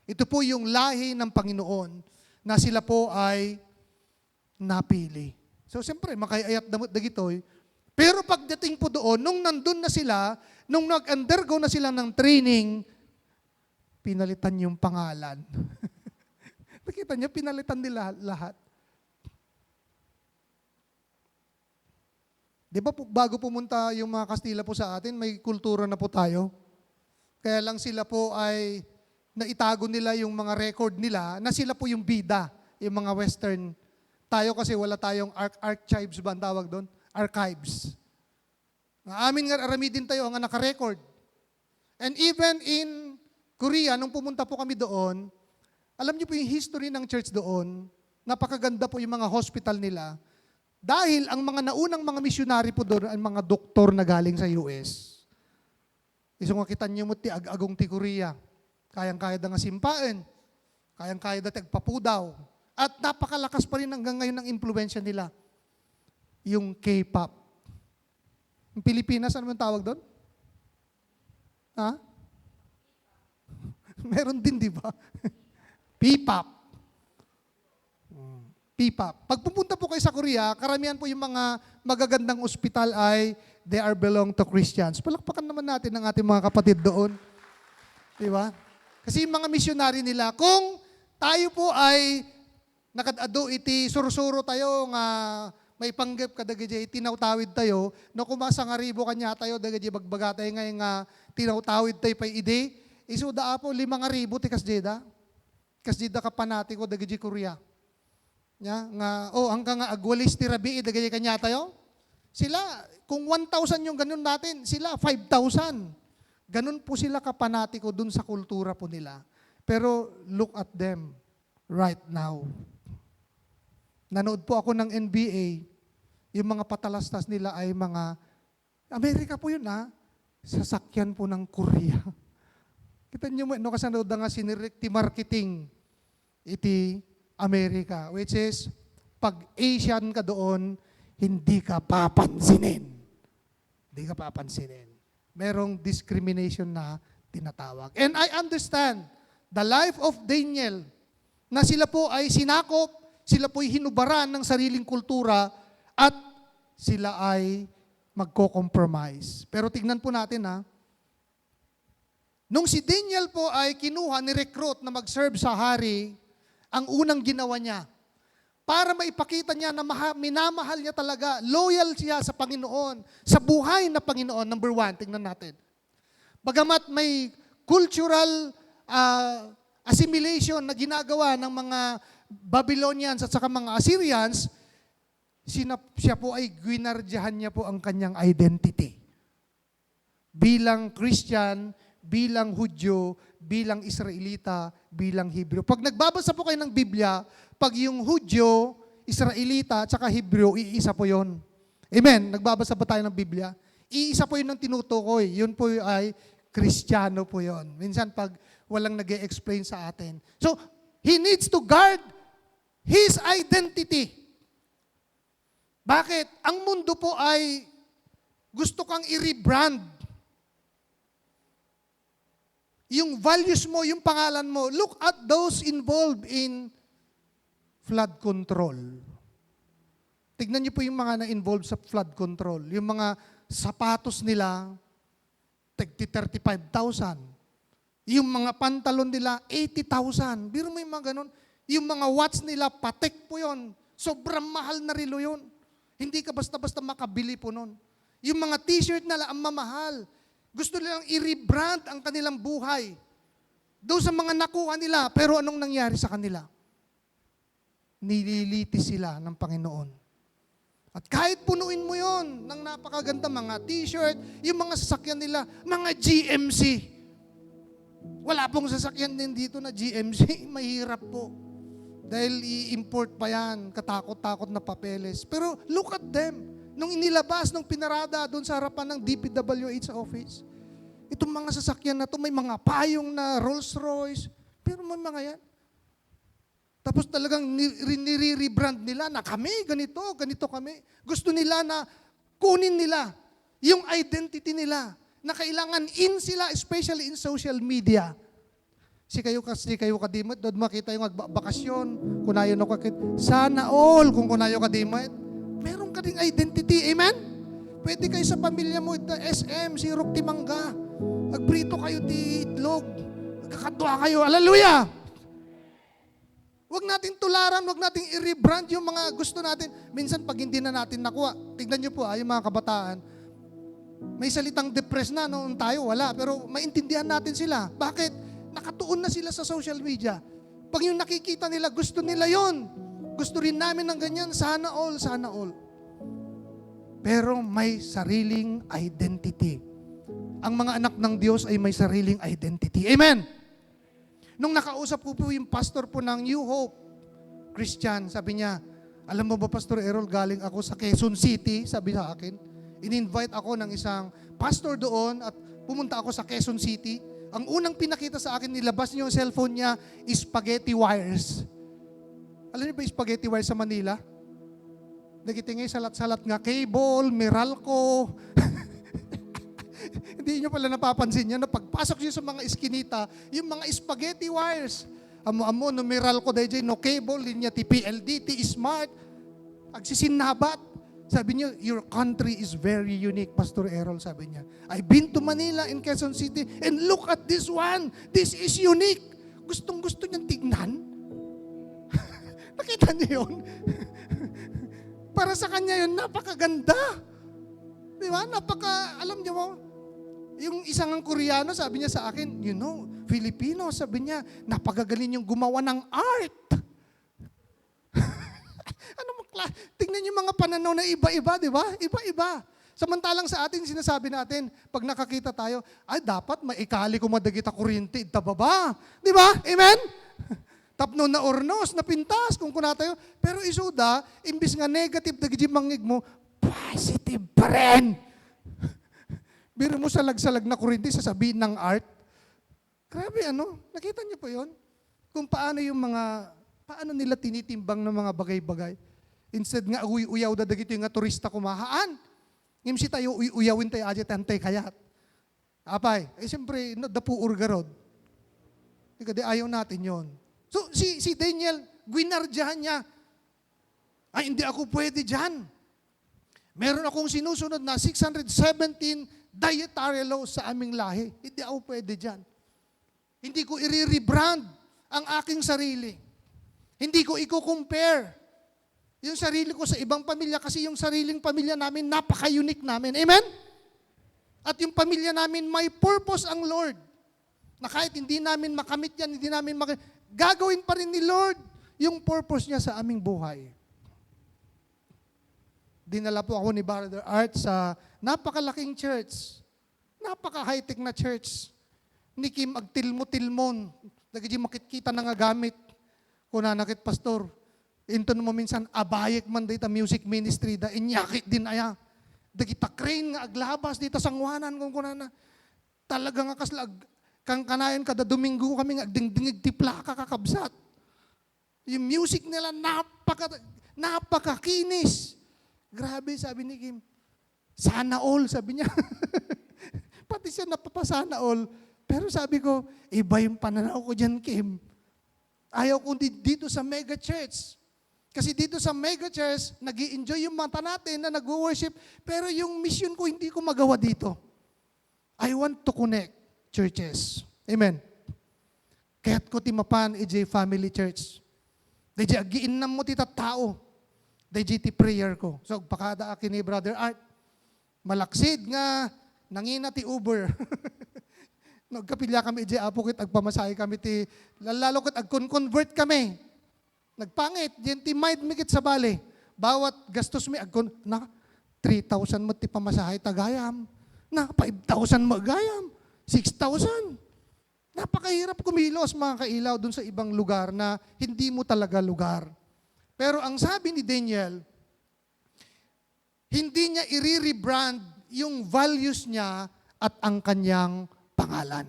Ito po yung lahi ng Panginoon na sila po ay napili. So, siyempre, makayayat damot dagitoy. Pero pagdating po doon, nung nandun na sila, nung nag-undergo na sila ng training, pinalitan yung pangalan. Nakita niyo, pinalitan nila lahat. Di ba bago pumunta yung mga Kastila po sa atin, may kultura na po tayo. Kaya lang sila po ay naitago nila yung mga record nila na sila po yung bida, yung mga Western. Tayo kasi wala tayong archives ba ang tawag doon? Archives. Amin nga aramidin tayo ang naka-record. And even in Korea, nung pumunta po kami doon, alam niyo po yung history ng church doon, napakaganda po yung mga hospital nila. Dahil ang mga naunang mga missionary po doon ay mga doktor na galing sa US. Isong makitan niyo mo ti agong ti Korea. Kayang-kaya da nga simpain. Kayang-kaya da ti agpapudaw. At napakalakas pa rin hanggang ngayon ng impluensya nila. Yung K-pop. Yung Pilipinas, ano yung tawag doon? Ha? Meron din, di ba? P-pop. P-pop. Pag pupunta po kayo sa Korea, karamihan po yung mga magagandang ospital ay they are belong to Christians. Palakpakan naman natin ang ating mga kapatid doon. Di ba? Kasi yung mga missionary nila, kung tayo po ay nakadado iti sursuro tayo nga may panggap kadagay tinawtawid tayo, no kumasa nga ribo kanya tayo, dagay bagbaga tayo nga tinawtawid tayo pa ide, iso da po 5,000 ti kasjeda. Kasjeda ka panati ko dagay Korea. Nya nga hanggang nga agwalis ti rabi dagay kanya tayo. Sila, kung 1,000 yung ganun natin, sila 5,000. Ganun po sila kapanatiko dun sa kultura po nila. Pero look at them right now. Nanood po ako ng NBA, yung mga patalastas nila ay mga, Amerika po yun sasakyan po ng Korea. Kita nyo mo, kasi nanood na nga sinirikti marketing, iti Amerika, which is, pag Asian ka doon, hindi ka papansinin. Hindi ka papansinin. Merong discrimination na tinatawag. And I understand the life of Daniel, na sila po ay sinakop, sila po ay hinubaran ng sariling kultura, at sila ay magko-compromise. Pero tignan po natin nung si Daniel po ay kinuha, ni-recruit na mag-serve sa hari, ang unang ginawa niya, para maipakita niya na minamahal niya talaga, loyal siya sa Panginoon, sa buhay na Panginoon. Number 1, tingnan natin. Bagamat may cultural assimilation na ginagawa ng mga Babylonians at saka mga Assyrians, siya po ay gwinardyahan niya po ang kanyang identity. Bilang Christian, bilang Hudyo, bilang Israelita, bilang Hebrew. Pag nagbabasa po kayo ng Biblia, pag yung Hudyo, Israelita, at saka Hebrew, iisa po yon. Amen? Nagbabasa ba tayo ng Biblia? Iisa po yun ang tinutukoy. Yun po ay Kristiyano po yon. Minsan pag walang nag-e-explain sa atin. So, he needs to guard his identity. Bakit? Ang mundo po ay gusto kang i-rebrand. Yung values mo, yung pangalan mo, look at those involved in flood control. Tignan niyo po yung mga na-involved sa flood control. Yung mga sapatos nila, 35,000. Yung mga pantalon nila, 80,000. Biro mo yung mga ganun. Yung mga watch nila, patek po yun. Sobrang mahal na relo yun. Hindi ka basta-basta makabili po nun. Yung mga t-shirt nila, ang mamahal. Gusto nilang i-rebrand ang kanilang buhay. Doon sa mga nakuha nila, pero anong nangyari sa kanila? Nililitis sila ng Panginoon. At kahit punuin mo yon ng napakaganda mga t-shirt, yung mga sasakyan nila, mga GMC. Wala pong sasakyan din dito na GMC, mahirap po. Dahil i-import pa yan, katakot-takot na papeles. Pero look at them. Nung inilabas, nung pinarada doon sa harapan ng DPWH office, itong mga sasakyan na to may mga payong na Rolls Royce. Pero may mga yan. Tapos talagang nire-rebrand nila na kami, ganito kami. Gusto nila na kunin nila yung identity nila na kailangan in sila, especially in social media. Si kayo kadimot, doon makita yung bakasyon, kunayo no kakit. Sana all kung kunayo kadimot, meron ka ding identity, amen? Pwede kayo sa pamilya mo, SM, sirok timangga, agprito kayo ti itlog, magkakadwa kayo, hallelujah! Huwag natin tularan, huwag natin i-rebrand yung mga gusto natin. Minsan pag hindi na natin nakuha, tignan nyo po yung mga kabataan, may salitang depressed na noon tayo, wala, pero maintindihan natin sila. Bakit? Nakatuon na sila sa social media. Pag yung nakikita nila, gusto nila yon. Gusto rin namin ng ganyan, sana all, sana all. Pero may sariling identity. Ang mga anak ng Diyos ay may sariling identity. Amen! Nung nakausap ko po yung pastor po ng New Hope, Christian, sabi niya, alam mo ba Pastor Errol, galing ako sa Quezon City, sabi sa akin. In-invite ako ng isang pastor doon at pumunta ako sa Quezon City. Ang unang pinakita sa akin, nilabas niyo yung cellphone niya, spaghetti wires. Alam niyo ba yung spaghetti wires sa Manila? Nagitingay salat-salat nga, cable, Meralco. Hindi niyo pala napapansin niya na pagpasok niyo sa mga iskinita, yung mga spaghetti wires. Amo-amo, no Meralco, dahil no cable, linya ti PLDT, smart. Agsisinabat. Sabi niya, your country is very unique, Pastor Errol, sabi niya. I've been to Manila in Quezon City and look at this one. This is unique. Gustong-gusto niyang tignan. Nakita niyo yun? Para sa kanya yun, napakaganda. Di ba? Alam niyo mo, yung isang ang Koreano, sabi niya sa akin, you know, Filipino, sabi niya, napakagaling yung gumawa ng art. tingnan niyo mga pananaw na iba-iba, di ba? Iba-iba. Samantalang sa atin, sinasabi natin, pag nakakita tayo, ay dapat maikali ko madagita kuryente, itababa. Di ba? Amen? Tapno na ornos, na pintas, kung kuna tayo. Pero isuda, imbis nga negative, dagiti mangig mo, positive pa rin. Biro mo salag-salag na kuryente, sasabihin ng art. Grabe, nakita niyo po yon? Kung paano paano nila tinitimbang ng mga bagay-bagay. Instead nga, uyaw da dagito yung nga turista kumahaan. Ngimsi tayo, uyawin tayo, aja tantay kayat. Apay, siyempre, dapuur garod. Di ayaw natin yon. So, si Daniel, gwinardyahan niya, ay, hindi ako pwede dyan. Meron akong sinusunod na 617 dietary laws sa aming lahi. Hindi ako pwede dyan. Hindi ko i-rebrand ang aking sarili. Hindi ko i-compare yung sarili ko sa ibang pamilya kasi yung sariling pamilya namin, napaka-unique namin. Amen? At yung pamilya namin, may purpose ang Lord. Na kahit hindi namin makamit yan, hindi namin gagawin pa rin ni Lord yung purpose niya sa aming buhay. Dinala po ako ni Brother Art sa napakalaking church. Napaka-high-tech na church. Ni Kim agtilmo-tilmon. Dagiti makikita na nga gamit. Kuna nakit pastor. Into mo minsan, abayek man dito music ministry da inyakit din aya. Dagita crane nga aglabas dito sangwanan kung kuna na. Talaga nga kaslag kang kanayon kada Domingo kami nga agdingdingig ti plaka kakabsat. Yung music nila napakakinis. Grabe, sabi ni Kim. Sana all, sabi niya. Pati siya napapasana all. Pero sabi ko, iba yung pananaw ko dyan, Kim. Ayaw ko dito sa mega church. Kasi dito sa mega church, nag-i-enjoy yung mata natin na nag-worship. Pero yung mission ko, hindi ko magawa dito. I want to connect churches. Amen. Kaya't ko timapan, EJ Family Church. Dahil agiinnam mo tita tao. Dahil ti prayer ko. So, pakada akin ni Brother Art. Malaksid nga, nangina ti Uber. Nagkapilya kami, EJ Apokit, agpamasahe kami ti, lalo kat agkon-convert kami. Nagpangit, yan ti mind mikit sa bali. Bawat gastos mi, 3,000 mo ti pamasahe tagayam. 5,000 mo gayam. 6,000. Napakahirap kumilos mga kailaw dun sa ibang lugar na hindi mo talaga lugar. Pero ang sabi ni Daniel, hindi niya i-rebrand yung values niya at ang kanyang pangalan.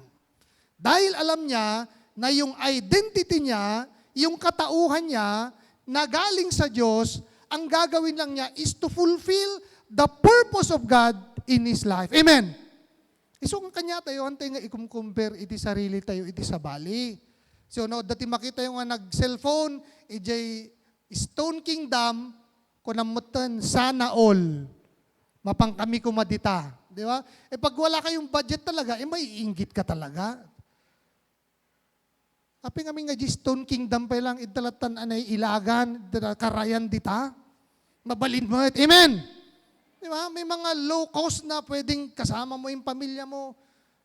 Dahil alam niya na yung identity niya, yung katauhan niya, na galing sa Diyos, ang gagawin lang niya is to fulfill the purpose of God in his life. Amen? So, kung kanya tayo, antay nga i-compare iti sarili tayo, iti sa bali. So, dati makita yung nag-cellphone, iti Stone Kingdom, kunamutan, sana all. Mapang kami kumadita. Di ba? Pag wala kayong budget talaga, may iinggit ka talaga. Api kami nga Stone Kingdom pa lang, italatan anay ilagan, karayan dita. Mabalin mo. Amen! Di ba? May mga low cost na pwedeng kasama mo yung pamilya mo,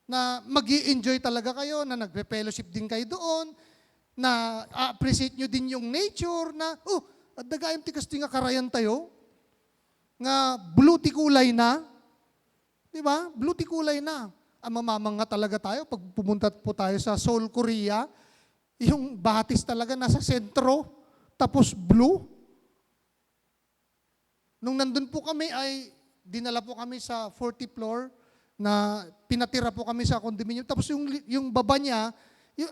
na mag-i-enjoy talaga kayo, na nagpe-fellowship din kayo doon, na appreciate nyo din yung nature, na, at dagayam tikas nga karayan tayo, nga blue ti kulay na, di ba? Blue ti kulay na. Ang mamamang nga talaga tayo, pag pumunta po tayo sa Seoul, Korea, yung batis talaga nasa sentro, tapos blue. Nung nandun po kami ay dinala po kami sa 40th floor na pinatira po kami sa condominium. Tapos yung baba niya,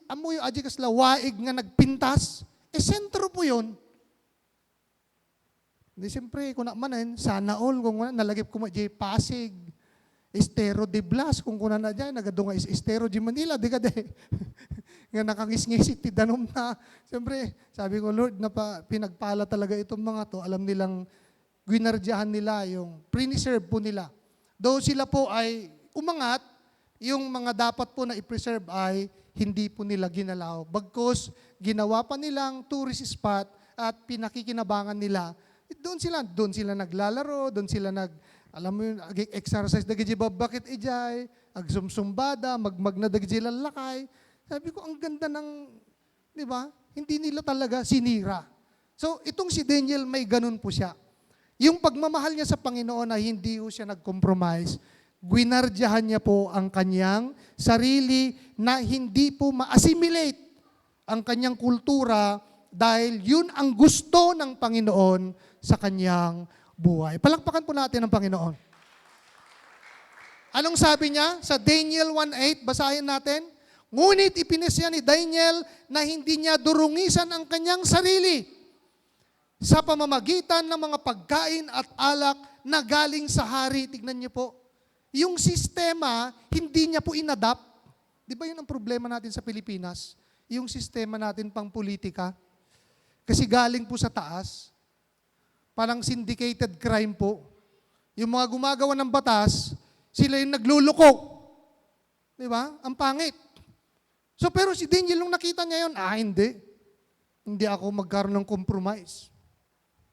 amoy yung adyo kasla, waig nga nagpintas, sentro po yun. Di siyempre, kung naman sana all, kung nalagip ko Pasig, Estero de Blas, kung kuna na dyan, nagadunga Estero de Manila, di ka de. Nga nakangis-ngisit, tidanom na. Siyempre, sabi ko, Lord, pinagpala talaga itong mga to, alam nilang gwinardyahan nila, yung pre-serve po nila. Though sila po ay umangat, yung mga dapat po na i-preserve ay hindi po nila ginalaw. Bagkus, ginawa pa nilang tourist spot at pinakikinabangan nila. Doon sila naglalaro, doon sila alam mo yun, exercise na gijibab, bakit ijay, agsumsumbada, magmag na dagijila lakay. Sabi ko, ang ganda ng, di ba? Hindi nila talaga sinira. So, itong si Daniel, may ganun po siya. Yung pagmamahal niya sa Panginoon na hindi po siya nag-compromise, gwinardyahan niya po ang kanyang sarili na hindi po ma-assimilate ang kanyang kultura dahil yun ang gusto ng Panginoon sa kanyang buhay. Palakpakan po natin ang Panginoon. Anong sabi niya? Sa Daniel 1:8, basahin natin. Ngunit ipinisya ni Daniel na hindi niya durungisan ang kanyang sarili sa pamamagitan ng mga pagkain at alak na galing sa hari. Tignan niyo po. Yung sistema, hindi niya po inadapt. Di ba yun ang problema natin sa Pilipinas? Yung sistema natin pang politika. Kasi galing po sa taas. Parang syndicated crime po. Yung mga gumagawa ng batas, sila yung naglulukok. Di ba? Ang pangit. So pero si Daniel, nung nakita niya yun, hindi. Hindi ako magkaroon ng compromise.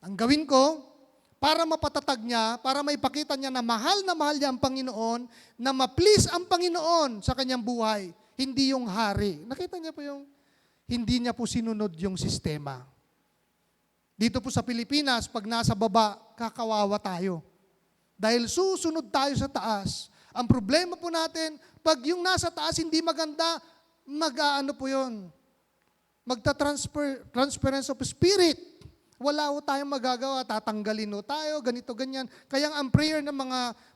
Ang gawin ko, para mapatatag niya, para maipakita niya na mahal niya ang Panginoon, na ma-please ang Panginoon sa kanyang buhay, hindi yung hari. Nakita niya po yung, hindi niya po sinunod yung sistema. Dito po sa Pilipinas, pag nasa baba, kakawawa tayo. Dahil susunod tayo sa taas. Ang problema po natin, pag yung nasa taas hindi maganda, mag-aano po yun? Magta-transference of spirit. Wala ho tayong magagawa, tatanggalin ho tayo, ganito, ganyan. Kaya ang prayer ng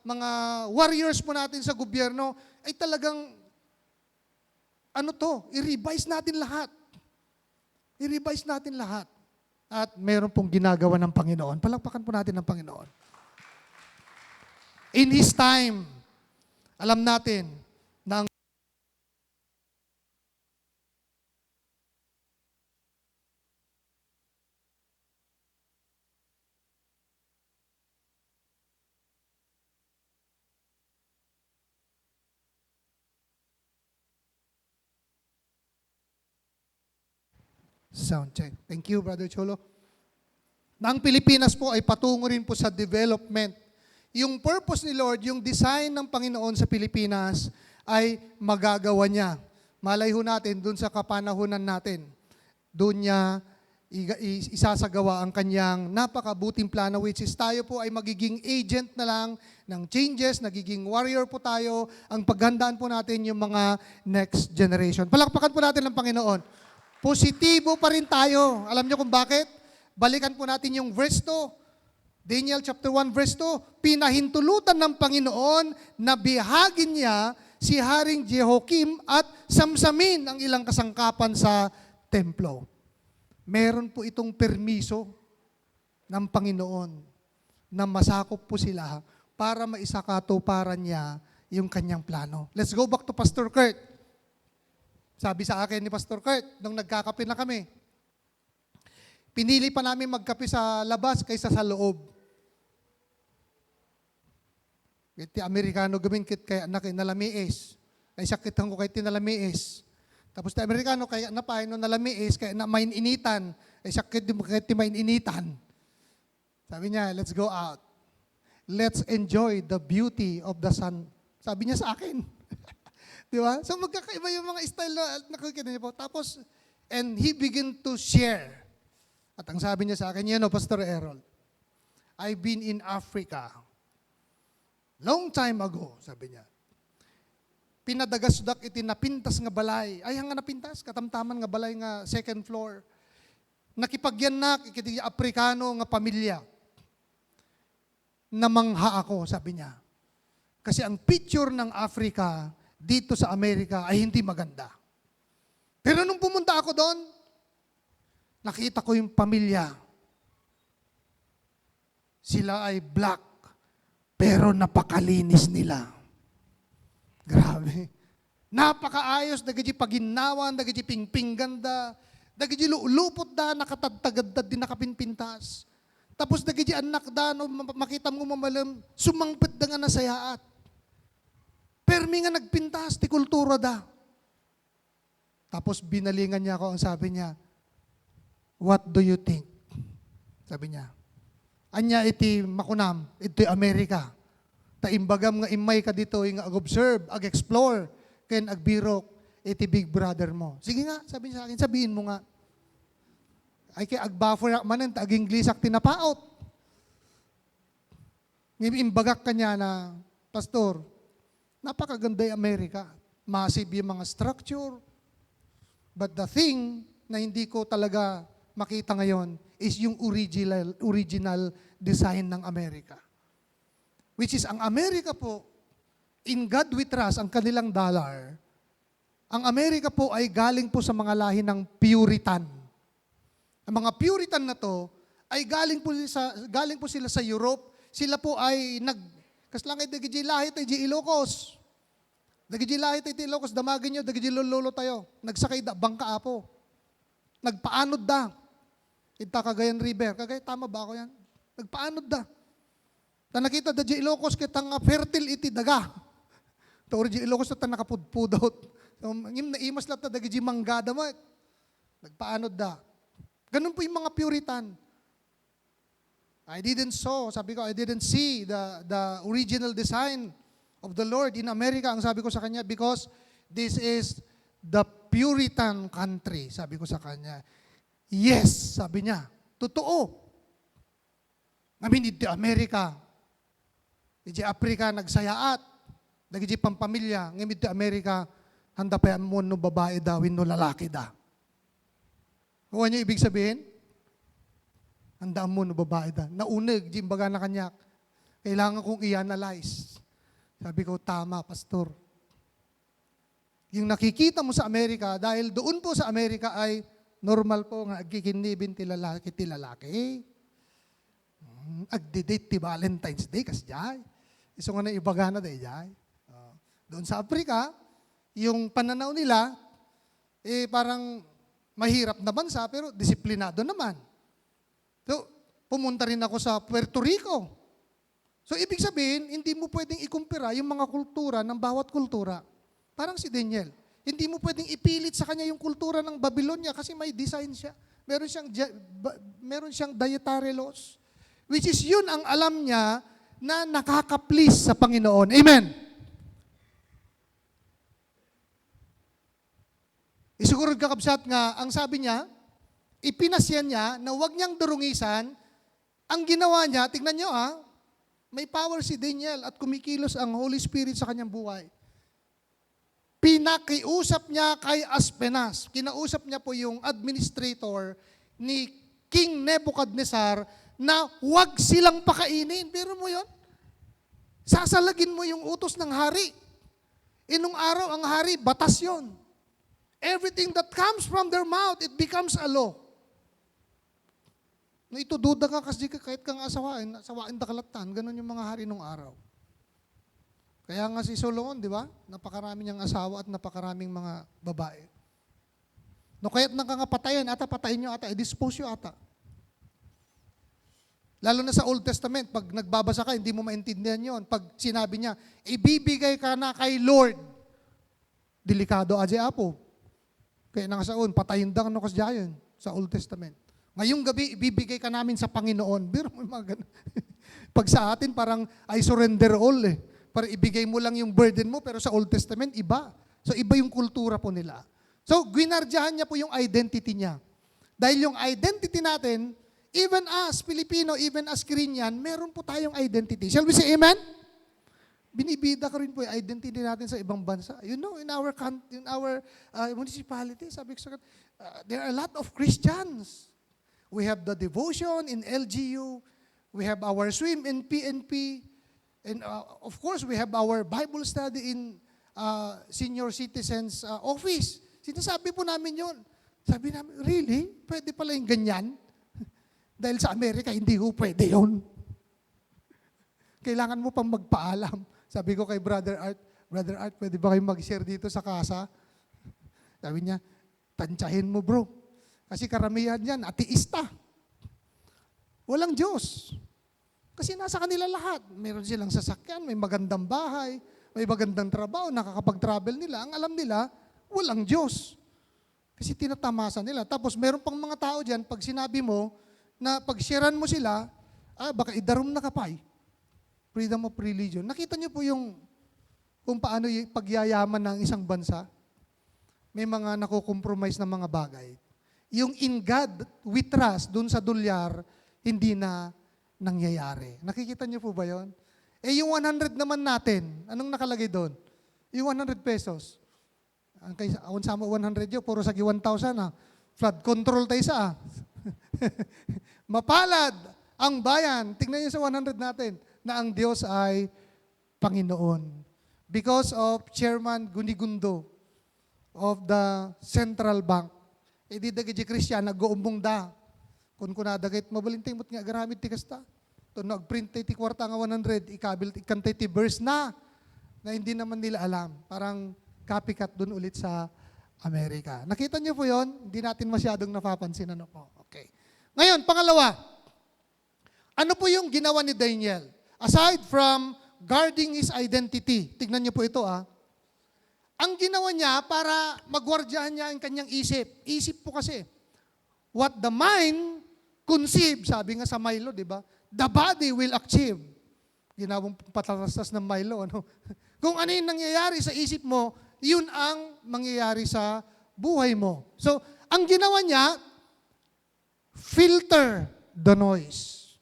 mga warriors po natin sa gobyerno ay talagang, i-revise natin lahat. I-revise natin lahat. At meron pong ginagawa ng Panginoon. Palakpakan po natin ng Panginoon. In His time, alam natin na ang sound check. Thank you, Brother Cholo. Na ang Pilipinas po ay patungo rin po sa development. Yung purpose ni Lord, yung design ng Panginoon sa Pilipinas ay magagawa niya. Malay ho natin dun sa kapanahunan natin. Doon niya isasagawa ang kanyang napakabuting plano, which is tayo po ay magiging agent na lang ng changes, nagiging warrior po tayo. Ang paghandaan po natin yung mga next generation. Palakpakan po natin ng Panginoon. Positibo pa rin tayo. Alam niyo kung bakit? Balikan po natin yung verse 2. Daniel chapter 1 verse 2. Pinahintulutan ng Panginoon na bihagin niya si Haring Jehoiakim at samsamin ang ilang kasangkapan sa templo. Meron po itong permiso ng Panginoon na masakop po sila para maisakatuparan niya yung kanyang plano. Let's go back to Pastor Kurt. Sabi sa akin ni Pastor Kurt, nung nagkakape na kami, pinili pa namin magkape sa labas kaysa sa loob. Kiti Amerikano gamin kit kaya na nalamiis. Ay sakitan ko kay tinalamiis. Tapos ti Amerikano kaya napahay no nalamiis kaya na maininitan. Ay sakit di kaya ti maininitan. Sabi niya, let's go out. Let's enjoy the beauty of the sun. Sabi niya sa akin. Di ba? So magkakaiba yung mga style na nakikita niyo po. Tapos, and he began to share. At ang sabi niya sa akin, Pastor Errol, I've been in Africa. Long time ago, sabi niya. Pinadagasdak iti napintas nga balay. Ay, hanga napintas, katamtaman nga balay nga second floor. Nakipagyanak, iti Afrikano nga pamilya. Namangha ako, sabi niya. Kasi ang picture ng Africa dito sa Amerika ay hindi maganda. Pero nung pumunta ako doon, nakita ko yung pamilya. Sila ay black, pero napakalinis nila. Grabe. Napakaayos, dagiti paginawan, dagiti pingping ganda, dagiti lupot da, nakatagtagad din nakapinpintas. Tapos dagiti anak da, no, makita mo mamalam, sumangpit da nga nasayaat. Permi nga nagpintas, ti kultura da. Tapos binalingan niya ako, ang sabi niya, what do you think? Sabi niya, anya iti makunam, iti Amerika. Taimbagam nga imay ka dito, nga ag-observe, ag-explore, ken agbirok, iti big brother mo. Sige nga, sabi niya sa akin, sabihin mo nga. Ay kay agbafo manen, aging glisak tinapaot. Ngayon, imbagak kanya na, Pastor, napakaganda yung Amerika. Massive yung mga structure. But the thing na hindi ko talaga makita ngayon is yung original design ng Amerika. Which is, ang Amerika po, in God we trust, ang kanilang dollar, ang Amerika po ay galing po sa mga lahi ng Puritan. Ang mga Puritan na to ay galing po sila sa Europe. Sila po ay kaslang ay dagiji lahi tayo di Ilocos. Dagiji lahi tayo di Ilocos, damagin nyo, dagiji lolo tayo. Nagsakay da, bangka apo. Nagpaanod da. Ita Cagayan River. Tama ba ako yan? Nagpaanod da. Ta nakita da di Ilocos kitang fertile iti daga. Tauri di Ilocos na nakapudpudot. So, naimas lang ta dagiji manggada mo. Nagpaanod da. Ganun po yung mga Puritan. I didn't see the original design of the Lord in America. Ang sabi ko sa kanya, because this is the Puritan country. Sabi ko sa kanya, yes, sabi niya, totoo. Ngamin, iti Amerika, iti Afrika nagsayaat, dagiti pampamilya, ngamin iti Amerika, handa pa yan mo no babae dawin no lalaki da. Kung ano ibig sabihin? Handaan mo no babae da. Naunig, jimbaga na kanyak. Kailangan kong i-analyze. Sabi ko, tama, Pastor. Yung nakikita mo sa Amerika, dahil doon po sa Amerika ay normal po nga agkikinibin ti lalaki. Agdi-date ti Valentine's Day, kas jay. Iso nga na ibaga na day jay. Doon sa Afrika, yung pananaw nila, parang mahirap na bansa, pero disiplinado naman. So, pumunta rin ako sa Puerto Rico. So, ibig sabihin, hindi mo pwedeng ikumpira yung mga kultura ng bawat kultura. Parang si Daniel. Hindi mo pwedeng ipilit sa kanya yung kultura ng Babylonia kasi may design siya. Meron siyang dietary laws. Which is yun ang alam niya na nakaka-please sa Panginoon. Amen. Isiguro kakabsat nga, ang sabi niya, ipinasyan niya na huwag niyang durungisan. Ang ginawa niya, tignan niyo may power si Daniel at kumikilos ang Holy Spirit sa kanyang buhay. Pinakiusap niya kay Aspenas. Kinausap niya po yung administrator ni King Nebuchadnezzar na huwag silang pakainin. Pero mo yun? Sasalagin mo yung utos ng hari. Inong araw ang hari, batas yun. Everything that comes from their mouth, it becomes a law. No, ito duda ka kasi kahit kang asawain da kalatan. Ganon yung mga hari nung araw. Kaya nga si Solomon, di ba? Napakarami niyang asawa at napakaraming mga babae. No, kaya't nakangapatayan, patayin nyo i-dispose nyo Lalo na sa Old Testament, pag nagbabasa ka, hindi mo maintindihan yon. Pag sinabi niya, ibibigay ka na kay Lord. Delikado aja apo. Kaya nangasaon, patayin dang kas jayon sa Old Testament. Ngayong gabi, ibibigay ka namin sa Panginoon. Biro mo mga ganun. Pag sa atin, parang I surrender all Para ibigay mo lang yung burden mo, pero sa Old Testament, iba. So, iba yung kultura po nila. So, gwinardyahan niya po yung identity niya. Dahil yung identity natin, even as Filipino, even as Korean, meron po tayong identity. Shall we say amen? Binibida ko rin po yung identity natin sa ibang bansa. You know, in our municipality, sabi ko there are a lot of Christians. We have the devotion in LGU. We have our swim in PNP. And of course, we have our Bible study in senior citizens office. Sinasabi po namin yun. Sabi namin, really? Pwede pala yung ganyan? Dahil sa Amerika, hindi ko pwede yun. Kailangan mo pang magpaalam. Sabi ko kay Brother Art, pwede ba kayo mag-share dito sa kasa? Sabi niya, tansyahin mo bro. Kasi karamihan yan, ateista. Walang Diyos. Kasi nasa kanila lahat. Meron silang sasakyan, may magandang bahay, may magandang trabaho, nakakapag-travel nila. Ang alam nila, walang Diyos. Kasi tinatamasa nila. Tapos meron pang mga tao dyan, pag sinabi mo, na pag-sharean mo sila, baka idarum na kapay. Freedom of religion. Nakita niyo po yung kung paano yung pagyayaman ng isang bansa. May mga nakokompromise na mga bagay. yung in God we trust dun sa dolyar, hindi na nangyayari. Nakikita niyo po ba yon? Eh yung 100 naman natin, anong nakalagay doon? Yung 100 pesos. Ang kay awan sama 100 yun, puro sagi 1,000 ah. Flood control tayo sa mapalad ang bayan. Tingnan niyo sa 100 natin na ang Diyos ay Panginoon. Because of Chairman Gunigundo of the Central Bank. E di dagiti Christian, nag-uumbong da. Kung kunadagit, mabalinting mo't nga garamit ti kasta. To nag-print tayo ti kwarta nga 100, ikabil ikantay ti verse na hindi naman nila alam. Parang copycat dun ulit sa Amerika. Nakita niyo po yon? Hindi natin masyadong napapansin. Ano po? Okay. Ngayon, pangalawa, ano po yung ginawa ni Daniel? Aside from guarding his identity, tignan niyo po ito ang ginawa niya para magwardyahan niya ang kanyang isip. Isip po kasi. What the mind conceive, sabi nga sa Milo, di ba? The body will achieve. Ginawang patalastas ng Milo. Ano? Kung ano yung nangyayari sa isip mo, yun ang mangyayari sa buhay mo. So, ang ginawa niya, filter the noise.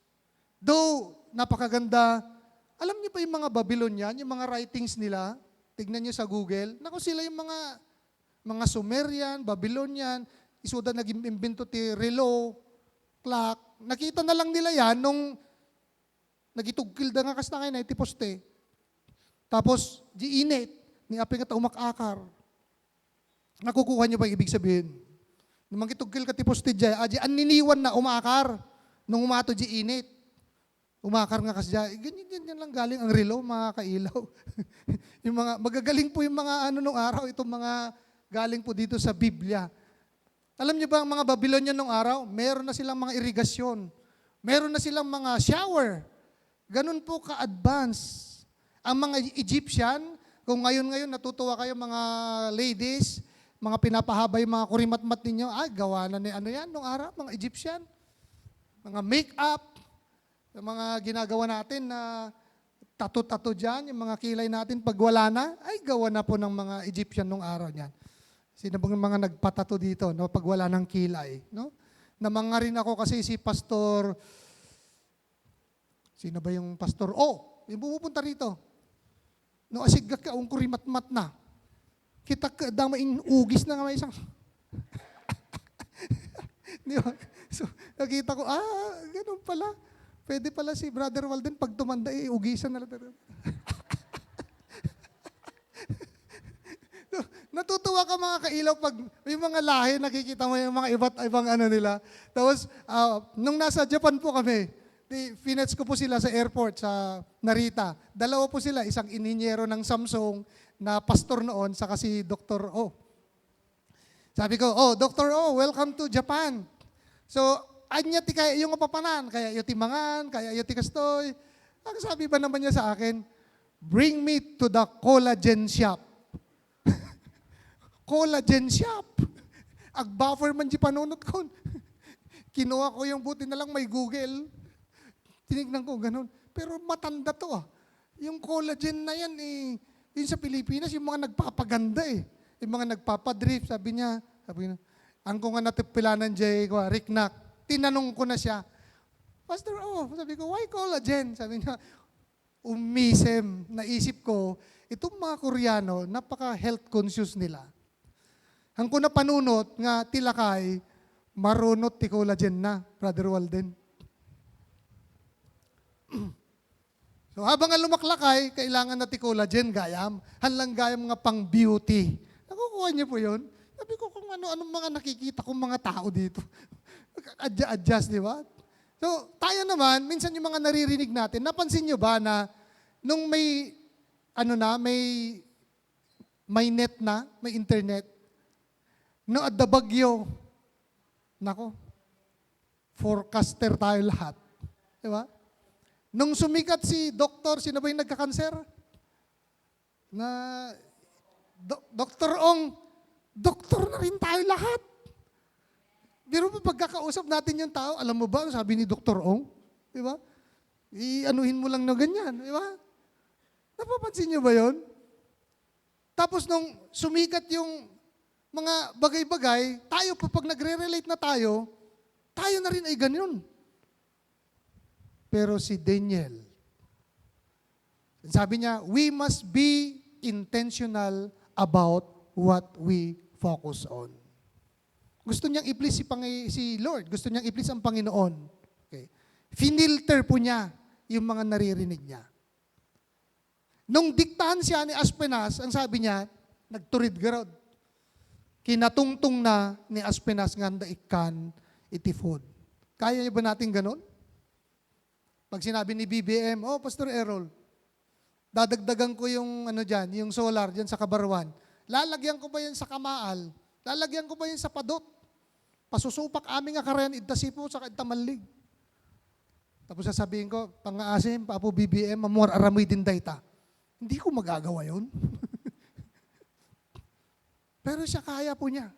Though, napakaganda. Alam niyo pa yung mga Babylonian, yung mga writings nila, tignan niyo sa Google, naku sila yung mga Sumerian, Babylonian, isuda nag-imbento ti relo, clock. Nakita na lang nila yan nung nagitugkil da nga kas na ngayon, ti poste. Tapos, di init, ni api nga umakakar. Nakukuha niyo ba yung ibig sabihin? Nung magitugkil ka ti poste dyan, aniniwan na umakar nung umato di init. Umakar nga kasi dyan. Ganyan lang galing ang relo, mga kailaw. Yung mga, magagaling po yung mga nung araw, itong mga galing po dito sa Biblia. Alam niyo ba ang mga Babylonian nung araw, meron na silang mga irigasyon. Meron na silang mga shower. Ganun po ka-advance. Ang mga Egyptian, kung ngayon natutuwa kayo mga ladies, mga pinapahabay mga kurimatmat ninyo, gawa na ni yan nung araw, mga Egyptian. Mga make-up, yung mga ginagawa natin na tato-tato dyan, yung mga kilay natin pag wala na, gawa na po ng mga Egyptian nung araw niyan. Sino bang mga nagpatato dito, no, pag wala ng kilay, no? Namanga rin ako kasi si Pastor, sino ba yung Pastor? Yung pumupunta rito. No, asigak ka, kurimat-mat na. Kita ka, damaing ugis na nga may isang. Di ba? So, nakita ko, ganun pala. Pwede pala si Brother Walden pag tumanda, ugisan na lang. Natutuwa ka mga kailaw pag may mga lahi, nakikita mo yung mga iba't ibang nila. Tapos, nung nasa Japan po kami, finets ko po sila sa airport, sa Narita. Dalawa po sila, isang inhinyero ng Samsung na pastor noon, saka si Dr. O. Sabi ko, Dr. O, welcome to Japan. So, anya ti kaya yung papanan, kaya yung timangan, kaya yung tikastoy. Ang sabi ba naman niya sa akin, bring me to the collagen shop. Collagen shop. Ag-buffer man di panunot ko. Kinuha ko yung buti na lang may Google. Tinignan ko ganun. Pero matanda to Yung collagen na yan yun sa Pilipinas, yung mga nagpapaganda Yung mga nagpapadrift, sabi niya, ang ko nga natipilanan Jay, Rick Knack. Tinanong ko na siya, Pastor, sabi ko, why collagen? Sabi niya, umisem, naisip ko, itong mga Koreano, napaka-health conscious nila. Ang ko na panunot nga tilakay, marunot ti collagen na, Brother Walden. So habang lumaklakay, kailangan na ti collagen, gayam. Hanlang gayam nga pang beauty. Nakukuha niyo po yun? Sabi ko kung ano-anong mga nakikita kong mga tao dito. Adjust, di ba? So, tayo naman, minsan yung mga naririnig natin, napansin nyo ba na nung may net na, may internet, no, at the bagyo, nako, forecaster tayo lahat. Di ba? Nung sumikat si doktor, sino ba yung nagkakanser? Na, Dr. Ong, doktor na rin tayo lahat. Pero pagkakausap natin yung tao, alam mo ba, sabi ni Dr. Ong, di ba? I-anuhin mo lang na ganyan, di ba? Napapansin niyo ba yon? Tapos nung sumikat yung mga bagay-bagay, tayo po pag nagre-relate na tayo na rin ay ganyan. Pero si Daniel, sabi niya, we must be intentional about what we focus on. Gusto niyang i-please si Lord. Gusto niyang i-please ang Panginoon. Okay. Finilter po niya yung mga naririnig niya. Nung diktahan siya ni Aspenas, ang sabi niya, nagturid garod. Kinatungtong na ni Aspenas nganda ikan itifod. Kaya niya ba natin ganun? Pag sinabi ni BBM, oh, Pastor Errol, dadagdagan ko yung yung solar dyan sa Kabarwan. Lalagyan ko ba yan sa Kamaal? Lalagyan ko ba yan sa Padot? Pasusupak aming akarayan, idtasipo sa idtamanlig. Tapos sasabihin ko, pang-aasim, Papo BBM, mamuar aramoy din dayta. Hindi ko magagawa yun. Pero siya kaya po niya.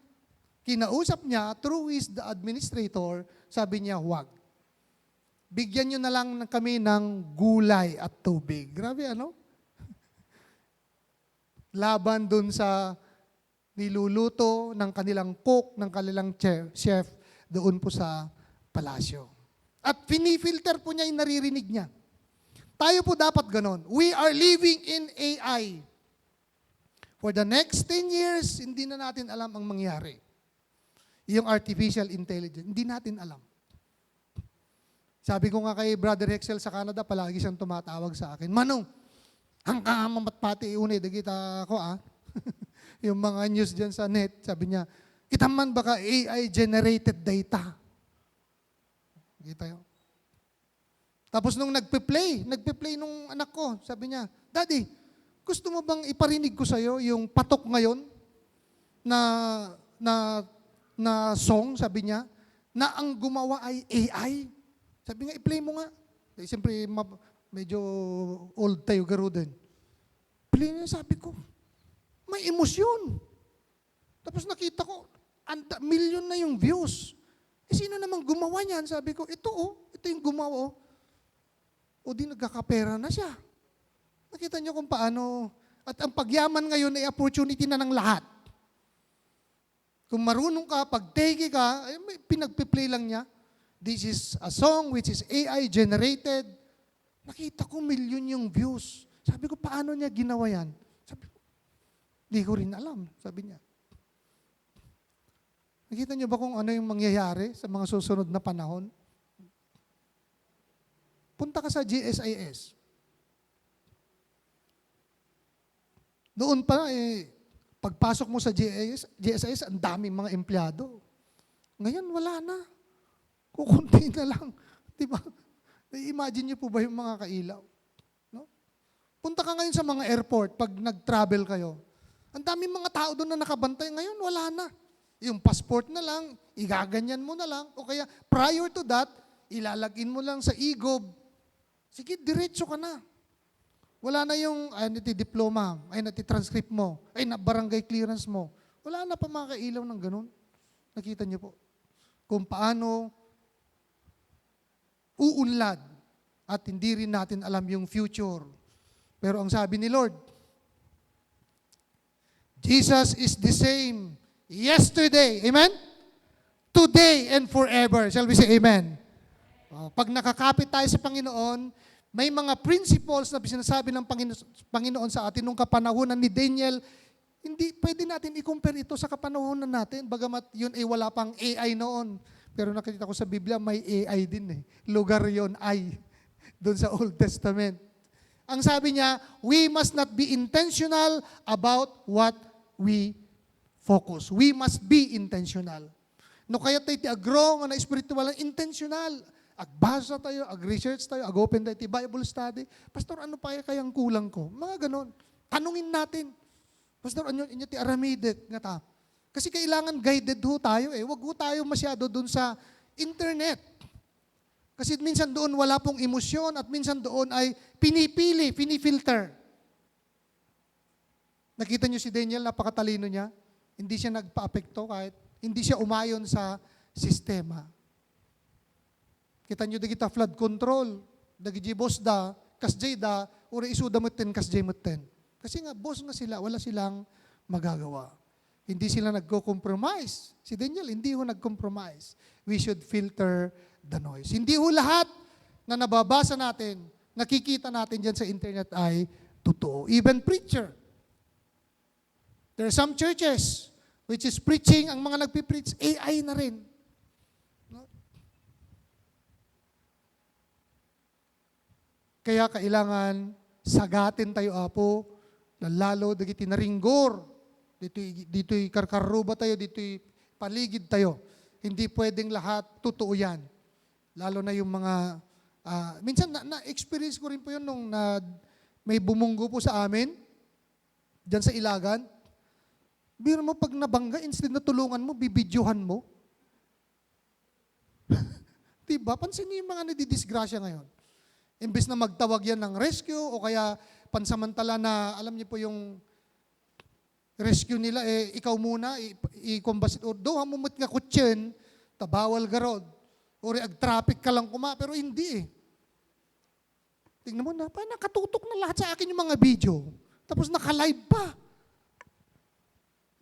Kinausap niya, through his the administrator, sabi niya, huwag. Bigyan niyo na lang kami ng gulay at tubig. Grabe ano? Laban dun sa niluluto ng kanilang cook, ng kanilang chef, doon po sa palasyo. At finifilter po niya yung naririnig niya. Tayo po dapat ganon. We are living in AI. For the next 10 years, hindi na natin alam ang mangyari. Yung artificial intelligence, hindi natin alam. Sabi ko nga kay Brother Hexel sa Canada, palagi siyang tumatawag sa akin, Manong, ang kamamatpati iunay, dagita ako yung mga news dyan sa net, sabi niya, kita man baka AI-generated data. Kita yun. Tapos nung nagpe-play nung anak ko, sabi niya, Daddy, gusto mo bang iparinig ko sa'yo yung patok ngayon na song, sabi niya, na ang gumawa ay AI? Sabi nga, i-play mo nga. Siyempre, medyo old tayo garo din. Play niya, sabi ko, may emosyon. Tapos nakita ko, million na yung views. Sino namang gumawa niyan? Sabi ko, ito yung gumawa. O di nagkakapera na siya. Nakita niyo kung paano. At ang pagyaman ngayon ay opportunity na ng lahat. Kung marunong ka, pag-take ka, ay may pinagpi-play lang niya. This is a song which is AI generated. Nakita ko million yung views. Sabi ko, paano niya ginawa yan? Sabi ko, di ko rin alam, sabi niya. Nakita niyo ba kung ano yung mangyayari sa mga susunod na panahon? Punta ka sa GSIS. Noon pa, pagpasok mo sa GSIS, ang daming mga empleyado. Ngayon, wala na. Kukunti na lang. Diba? I-imagine niyo po ba yung mga kailaw? No? Punta ka ngayon sa mga airport pag nag-travel kayo. Ang daming mga tao doon na nakabantay. Ngayon, wala na. Yung passport na lang, igaganyan mo na lang. O kaya, prior to that, ilalagin mo lang sa e-gob. Sige, diretso ka na. Wala na yung diploma, transcript mo, barangay clearance mo. Wala na pa mga kailaw ng ganun. Nakita niyo po kung paano uunlad at hindi rin natin alam yung future. Pero ang sabi ni Lord, Jesus is the same yesterday, amen? Today and forever. Shall we say amen? Pag nakakapit tayo sa Panginoon, may mga principles na sinasabi ng Panginoon sa atin nung kapanahunan ni Daniel, hindi pwede natin i-compare ito sa kapanahunan natin, bagamat yun ay wala pang AI noon. Pero nakita ko sa Biblia, may AI din eh. Lugar yon ay, doon sa Old Testament. Ang sabi niya, we must not be intentional about what we focus. We must be intentional. No kaya tayo ti-agrow, na spiritual, intentional. Agbasa tayo, ag-research tayo, ag-open tayo, Bible study. Pastor, ano pa kayang kulang ko? Mga ganon. Tanungin natin. Pastor, ano inyo ti aramidek nga ta? Kasi kailangan guided ho tayo eh. Huwag ho tayo masyado dun sa internet. Kasi minsan doon wala pong emosyon at minsan doon ay pinipili, pinifilter. Nakita niyo si Daniel, napakatalino niya. Hindi siya nagpa-apekto kahit hindi siya umayon sa sistema. Kita nyo dagita flood control, dagiti boss da, kasjay da, uri isuda mo ten, kasjay mo ten. Kasi nga, boss nga sila, wala silang magagawa. Hindi sila nagko-compromise. Si Daniel, hindi ho nag-compromise. We should filter the noise. Hindi ho lahat na nababasa natin, nakikita natin dyan sa internet ay totoo. Even preacher. There are some churches which is preaching, ang mga nagpipreach, AI na rin. No? Kaya kailangan sagatin tayo, Apo, lalo dagiti naringgor. Dito'y karkaruba tayo, dito'y paligid tayo. Hindi pwedeng lahat totoo yan. Lalo na yung mga, minsan na-experience ko rin po yun nung may bumunggo po sa amin, dyan sa Ilagan. Biro mo, pag nabangga, instead na tulungan mo, bibidyohan mo. Diba? Pansin niyo yung mga nadidisgrasya ngayon. Imbes na magtawag yan ng rescue o kaya pansamantala na, alam niyo po yung rescue nila, ikaw muna, i-combasit, o do, hamumot nga kutsen, tabawal garod, o ag-traffic ka lang pero hindi Tingnan mo na, nakatutok na lahat sa akin yung mga video, tapos naka-live pa.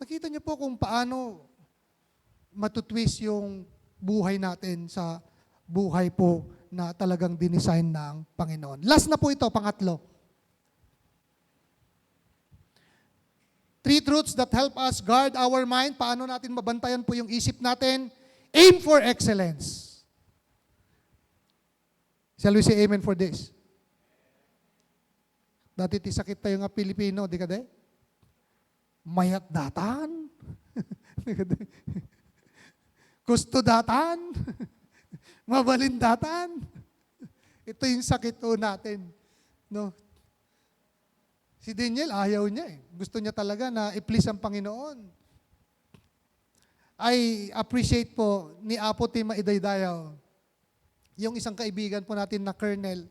Nakita niyo po kung paano matutwist yung buhay natin sa buhay po na talagang dinesign ng Panginoon. Last na po ito, pangatlo. 3 truths that help us guard our mind. Paano natin mabantayan po yung isip natin? Aim for excellence. Shall we say amen for this? Dati ti sakit tayo nga Pilipino, di ka de? Mayat datan. Gusto datan. Mabalin datan. Ito yung sakit po natin. No? Si Daniel, ayaw niya Gusto niya talaga na i-please ang Panginoon. I appreciate po ni Apo Tima Idaydayaw, yung isang kaibigan po natin na colonel,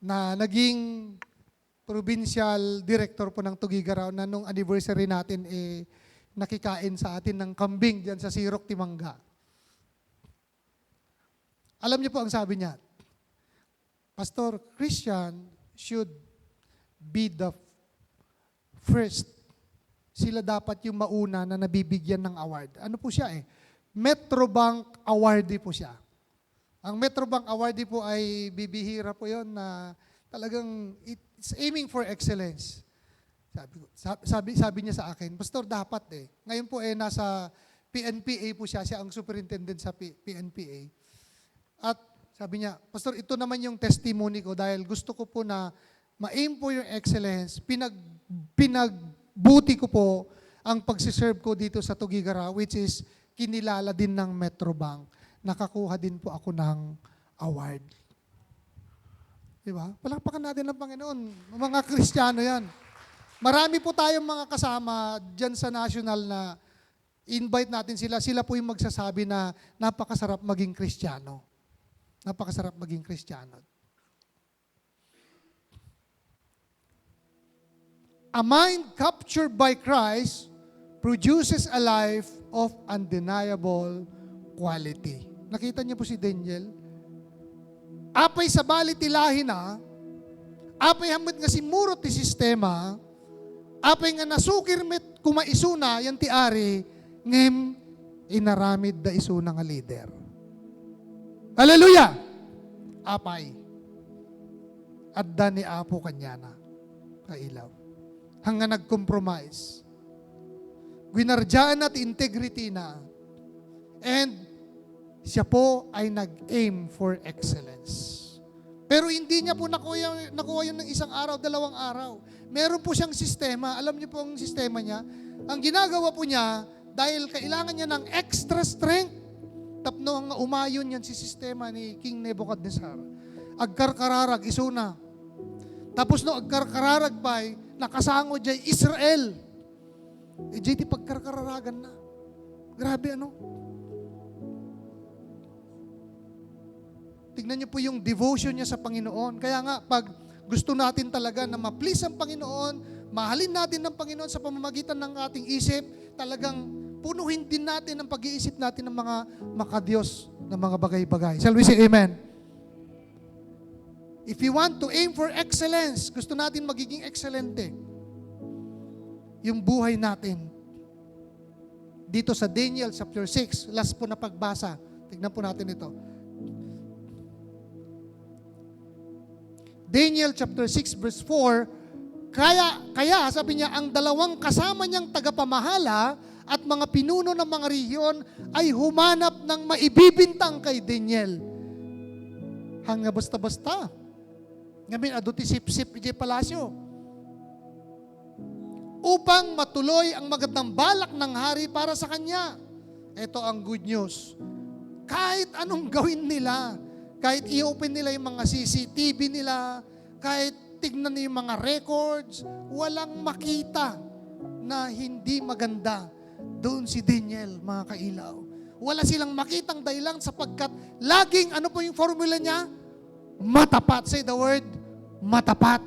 na naging provincial director po ng Tugigaraw na nung anniversary natin, nakikain sa atin ng kambing diyan sa Sirok, Timangga. Alam niyo po ang sabi niya, Pastor, Christian should be the first. Sila dapat yung mauna na nabibigyan ng award. Ano po siya Metrobank awardee po siya. Ang Metrobank awardee po ay bibihira po yon na talagang it's aiming for excellence. Sabi niya sa akin, Pastor, dapat Ngayon po nasa PNPA po siya ang superintendent sa PNPA. At sabi niya, Pastor, ito naman yung testimony ko dahil gusto ko po na ma-aim for your excellence, pinagbuti ko po ang pagsiserve ko dito sa Tugigaraw, which is kinilala din ng Metrobank. Nakakuha din po ako ng award. Diba? Palakpakan natin ng Panginoon. Mga Kristiyano yan. Marami po tayong mga kasama dyan sa national na invite natin sila. Sila po yung magsasabi na napakasarap maging Kristiyano. Napakasarap maging Kristiyano. A mind captured by Christ produces a life of undeniable quality. Nakita niyo po si Daniel? Apay sa bali tilahin apay hamad nga simurot ti sistema, apay nga nasukir met kumaisuna yan ti ari, ngem inaramid da isuna nga leader. Hallelujah! Apay. Adda ni Apo kanyana. Kailaw. Hanggang nag-compromise. Gwinardyaan at integrity na. And siya po ay nag-aim for excellence. Pero hindi niya po nakuha yun ng isang araw, 2 araw. Meron po siyang sistema. Alam niyo po ang sistema niya? Ang ginagawa po niya, dahil kailangan niya ng extra strength, tapno ang umayon yan si sistema ni King Nebuchadnezzar. Agkarkararag, isuna. Tapos no, agkarkararag pa'y, nakasango dyan, Israel. Di pagkarkararagan na. Grabe Tignan niyo po yung devotion niya sa Panginoon. Kaya nga, pag gusto natin talaga na ma-please ang Panginoon, mahalin natin ng Panginoon sa pamamagitan ng ating isip, talagang punuhin din natin ang pag-iisip natin ng mga makadiyos na mga bagay-bagay. Shall we say amen? If you want to aim for excellence, gusto natin magiging excelente, yung buhay natin dito sa Daniel chapter 6. Last po na pagbasa. Tignan po natin ito. Daniel chapter 6 verse 4, kaya sabi niya, ang dalawang kasama niyang tagapamahala at mga pinuno ng mga rehiyon ay humanap ng maibibintang kay Daniel. Hanga basta-basta. Ngamin aduti sip-sip ije palasyo. Upang matuloy ang magandang balak ng hari para sa kanya. Ito ang good news. Kahit anong gawin nila, kahit i-open nila yung mga CCTV nila, kahit tignan nila yung mga records, walang makita na hindi maganda. Doon si Daniel, mga kailaw. Wala silang makitang dahilan sapagkat laging, ano po yung formula niya? Matapat. Say the word, matapat.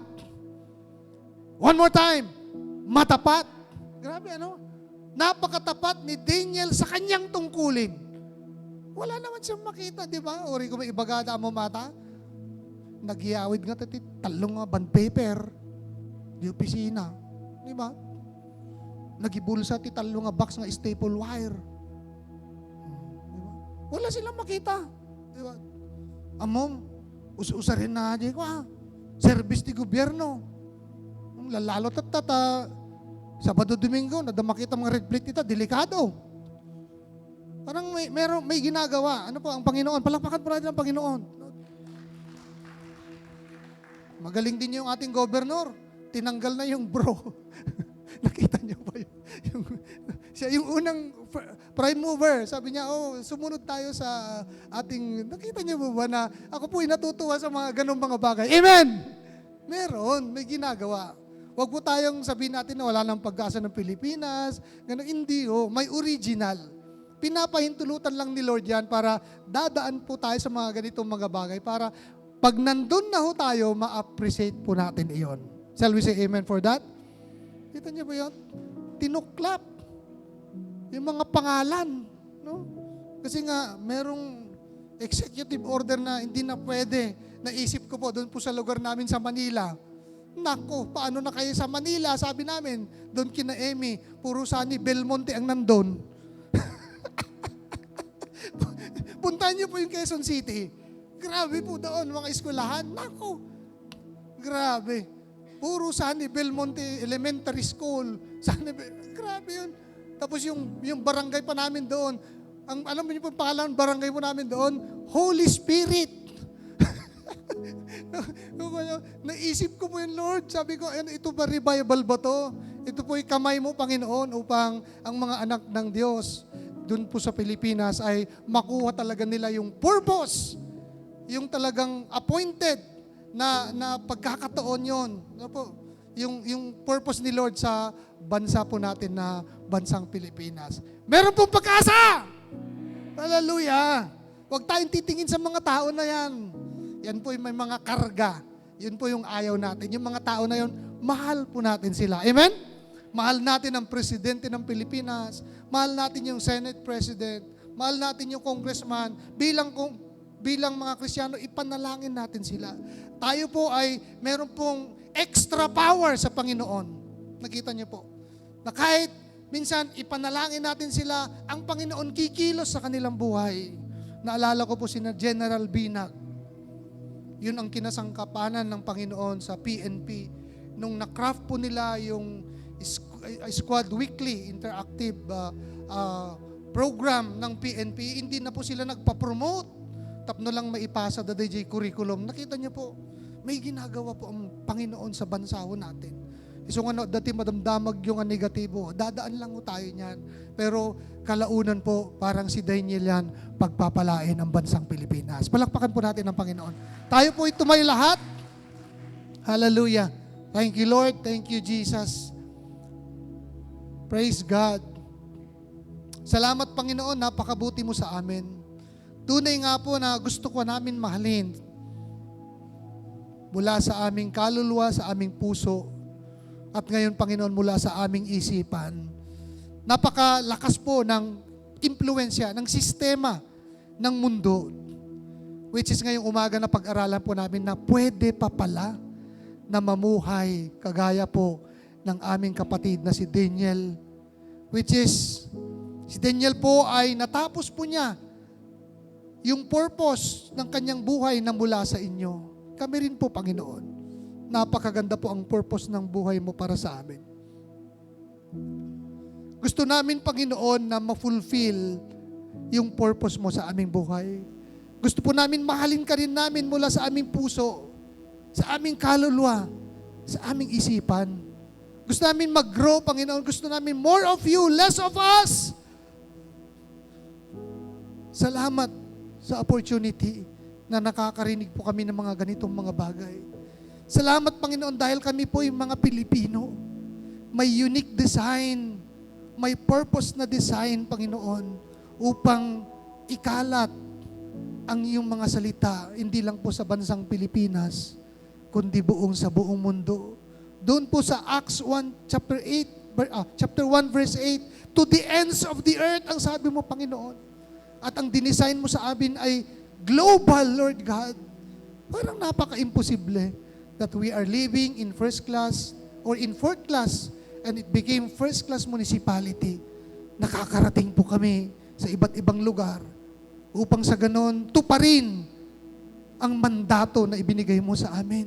One more time, matapat. Grabe, ano? Napakatapat ni Daniel sa kanyang tungkulin. Wala naman siyang makita, di ba? Ori ko may ibagada mo mata. Nagyawid nga tati, talong nga bond paper. Di opisina. Di ba? Nagibulsa ti talong nga box nga staple wire. Di ba? Wala silang makita. Di ba? Amom, us-usa rin na di ko service ti gobyerno. Lalalo tata, Sabado, Domingo, nadamakita mga red plate nito, delikado. Parang may ginagawa. Ano po ang Panginoon? Palakpakan po natin ang Panginoon. Magaling din yung ating governor. Tinanggal na yung bro. Nakita niyo ba siya yung unang prime mover. Sabi niya, sumunod tayo sa ating, nakita niyo ba na ako po'y natutuwa sa mga ganong mga bagay. Amen! Meron, may ginagawa. Huwag po tayong sabihin natin na wala nang pag-asa ng Pilipinas. Ganun, hindi may original. Pinapahintulutan lang ni Lord yan para dadaan po tayo sa mga ganitong mga bagay para pag nandun na tayo, ma-appreciate po natin iyon. Shall we say amen for that? Kita niyo ba yun? Tinuklap. Yung mga pangalan. No? Kasi nga, merong executive order na hindi na pwede. Naisip ko po, doon po sa lugar namin sa Manila. Nako, paano na kayo sa Manila? Sabi namin, doon kina Emmy, puro Sunny Belmonte ang nandun. Puntahan niyo po yung Quezon City. Grabe po doon, mga eskwelahan. Nako, grabe. Puro Sunny Belmonte Elementary School. Grabe yun. Tapos yung barangay pa namin doon, alam mo yung pangalan barangay mo namin doon? Holy Spirit. Naisip ko po yun, Lord. Sabi ko, ito ba revival ba to? Ito po yung kamay mo, Panginoon, upang ang mga anak ng Diyos doon po sa Pilipinas ay makuha talaga nila yung purpose, yung talagang appointed na pagkakataon yon. Ano po? Yung purpose ni Lord sa bansa po natin na bansang Pilipinas. Meron pong pag-asa! Hallelujah! Huwag tayong titingin sa mga tao na yan. Yan po yung may mga karga. Yun po yung ayaw natin. Yung mga tao na yun, mahal po natin sila. Amen? Mahal natin ang presidente ng Pilipinas. Mahal natin yung Senate President. Mahal natin yung congressman. Bilang mga Kristiyano, ipanalangin natin sila. Tayo po ay meron pong extra power sa Panginoon. Nakita niyo po. Na kahit minsan ipanalangin natin sila, ang Panginoon kikilos sa kanilang buhay. Naalala ko po sina General Binag. Yun ang kinasangkapanan ng Panginoon sa PNP. Nung na-craft po nila yung Squad Weekly Interactive program ng PNP, hindi na po sila nagpa-promote. Tapno lang maipasa the DJ curriculum. Nakita niyo po, may ginagawa po ang Panginoon sa bansa natin. So nga dati madamdamag yung negatibo, dadaan lang tayo niyan. Pero kalaunan po, parang si Daniel yan, pagpapalain ang bansang Pilipinas. Palakpakan po natin ang Panginoon. Tayo po itumayo lahat. Hallelujah. Thank you, Lord. Thank you, Jesus. Praise God. Salamat, Panginoon, napakabuti mo sa amin. Tunay nga po na gusto ko namin mahalin mula sa aming kaluluwa, sa aming puso, at ngayon, Panginoon, mula sa aming isipan. Napakalakas po ng impluensya, ng sistema ng mundo, which is ngayong umaga na pag-aralan po namin na pwede pa pala na mamuhay kagaya po ng aming kapatid na si Daniel, which is Si Daniel po ay natapos po niya yung purpose ng kanyang buhay na mula sa inyo. Kami rin po, Panginoon. Napakaganda po ang purpose ng buhay mo para sa amin. Gusto namin, Panginoon, na ma-fulfill yung purpose mo sa aming buhay. Gusto po namin mahalin ka rin namin mula sa aming puso, sa aming kaluluwa, sa aming isipan. Gusto namin mag-grow, Panginoon. Gusto namin more of you, less of us. Salamat sa opportunity na nakakarinig po kami ng mga ganitong mga bagay. Salamat, Panginoon, dahil kami po yung mga Pilipino. May unique design, may purpose na design, Panginoon, upang ikalat ang iyong mga salita, hindi lang po sa bansang Pilipinas, kundi sa buong mundo. Doon po sa Acts 1, chapter 1, verse 8, to the ends of the earth, ang sabi mo, Panginoon. At ang dinesign mo sa amin ay global, Lord God. Parang napaka-imposible that we are living in first class or in fourth class and it became first class municipality. Nakakarating po kami sa iba't ibang lugar upang sa ganon tuparin ang mandato na ibinigay mo sa amin.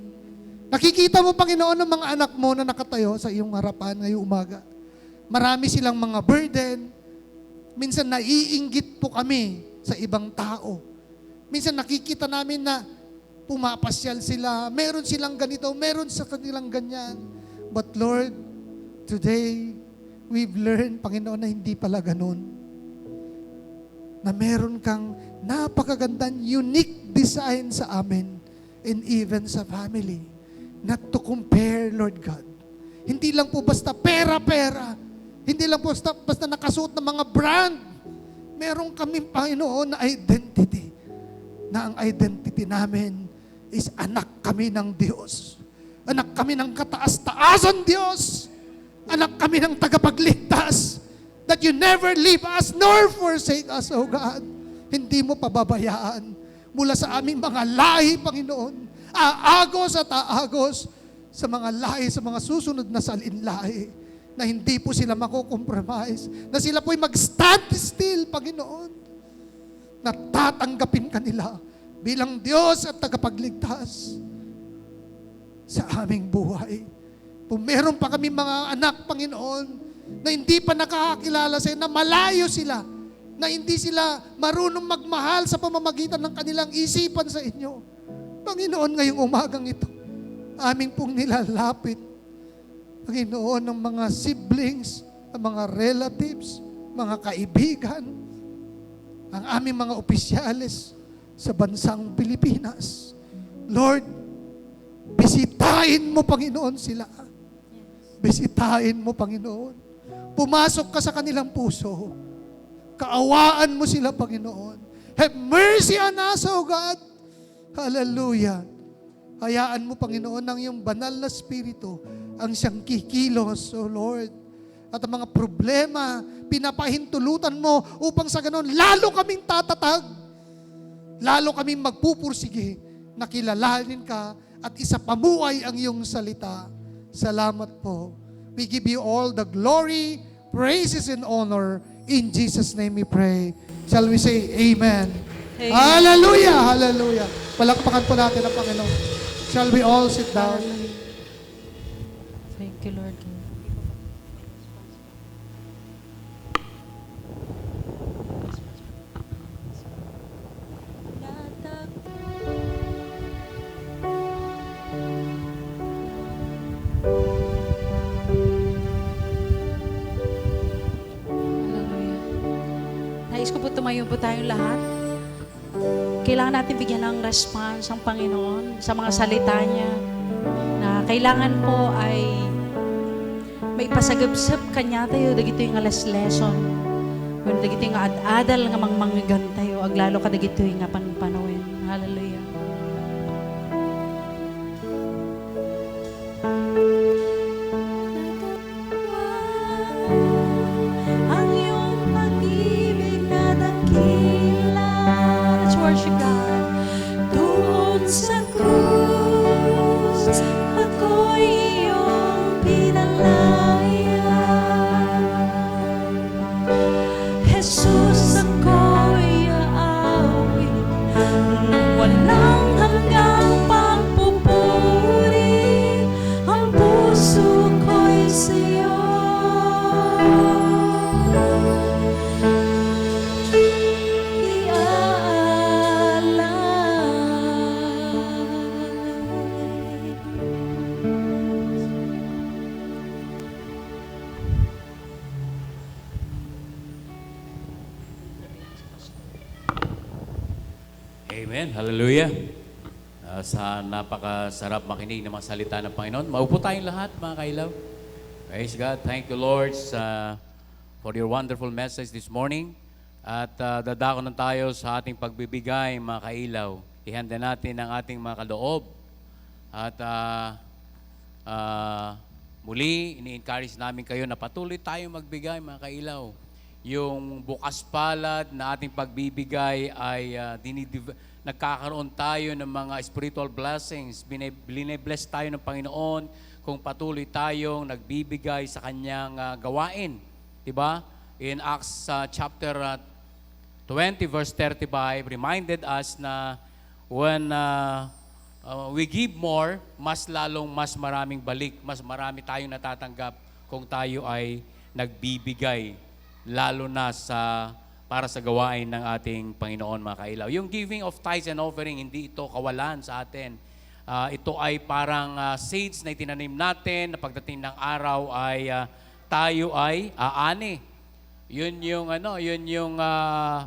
Nakikita mo, Panginoon, ng mga anak mo na nakatayo sa iyong harapan ngayong umaga. Marami silang mga burden. Minsan naiinggit po kami sa ibang tao. Minsan nakikita namin na pumapasyal sila, meron silang ganito, meron sa kanilang ganyan. But Lord, today, we've learned, Panginoon, na hindi pala ganun. Na meron kang napakagandang unique design sa amin and even sa family. Not to compare, Lord God. Hindi lang po basta pera-pera. Hindi lang po basta nakasuot ng mga brand. Meron kami, Panginoon, na identity. Na ang identity namin is anak kami ng Diyos. Anak kami ng kataas-taasan Diyos. Anak kami ng tagapagligtas. That you never leave us nor forsake us, O God. Hindi mo pababayaan mula sa aming mga lahi, Panginoon. Aagos at aagos sa mga lahi, sa mga susunod na salinlahi na hindi po sila mako-compromise, na sila po'y mag-stand still, Panginoon, na tatanggapin kanila bilang Diyos at tagapagligtas sa aming buhay. Kung meron pa kami mga anak, Panginoon, na hindi pa nakakakilala sa iyo, na malayo sila, na hindi sila marunong magmahal sa pamamagitan ng kanilang isipan sa inyo. Panginoon, ngayong umagang ito, aming pong nilalapit, Panginoon, ng mga siblings, ng mga relatives, mga kaibigan, ang aming mga opisyales sa bansang Pilipinas. Lord, bisitahin mo, Panginoon, sila. Bisitahin mo, Panginoon. Pumasok ka sa kanilang puso. Kaawaan mo sila, Panginoon. Have mercy on us, O God. Hallelujah. Hayaan mo, Panginoon, ang iyong banal na spirito ang siyang kikilos, O Lord. At ang mga problema, pinapahintulutan mo upang sa ganon, lalo kaming tatatag. Lalo kaming magpupursige na kilalanin ka at isapamuhay ang iyong salita. Salamat po. We give you all the glory, praises, and honor. In Jesus' name we pray. Shall we say amen? Amen. Hallelujah! Hallelujah! Palakpakan po natin ang Panginoon. Shall we all sit down? Thank you, Lord. Hallelujah. Nais ko po tumayo po tayong lahat. Kailangan natin bigyan ng response ang Panginoon sa mga salita niya na kailangan po ay may pasagabsap kanya tayo dagito yung alas lesson when dagito yung adal nga mangmanggan tayo aglalo ka dagito yung nga panpanawin. Hallelujah. Ang iyong pag-ibig na dakila. Let's worship God. Doon sa krus, ako'y iyong pinalaya. Amen. Hallelujah. Sa napakasarap makinig ng mga salita ng Panginoon. Maupo tayong lahat, mga kailaw. Praise God. Thank you, Lord, for your wonderful message this morning. At dadako na tayo sa ating pagbibigay, mga kailaw. Ihanda natin ang ating mga kaloob. At muli, ini-encourage namin kayo na patuloy tayong magbigay, mga kailaw. Yung bukas palad na ating pagbibigay ay nagkakaroon tayo ng mga spiritual blessings. Bine-bless tayo ng Panginoon kung patuloy tayong nagbibigay sa kanyang gawain. Diba? In Acts chapter 20 verse 35 reminded us na when we give more, mas maraming balik, mas marami tayong natatanggap kung tayo ay nagbibigay, lalo na para sa gawain ng ating Panginoon, mga kailaw. Yung giving of tithes and offering, hindi ito kawalan sa atin. Ito ay parang seeds na itinanim natin, na pagdating ng araw ay tayo ay aani. Yun yung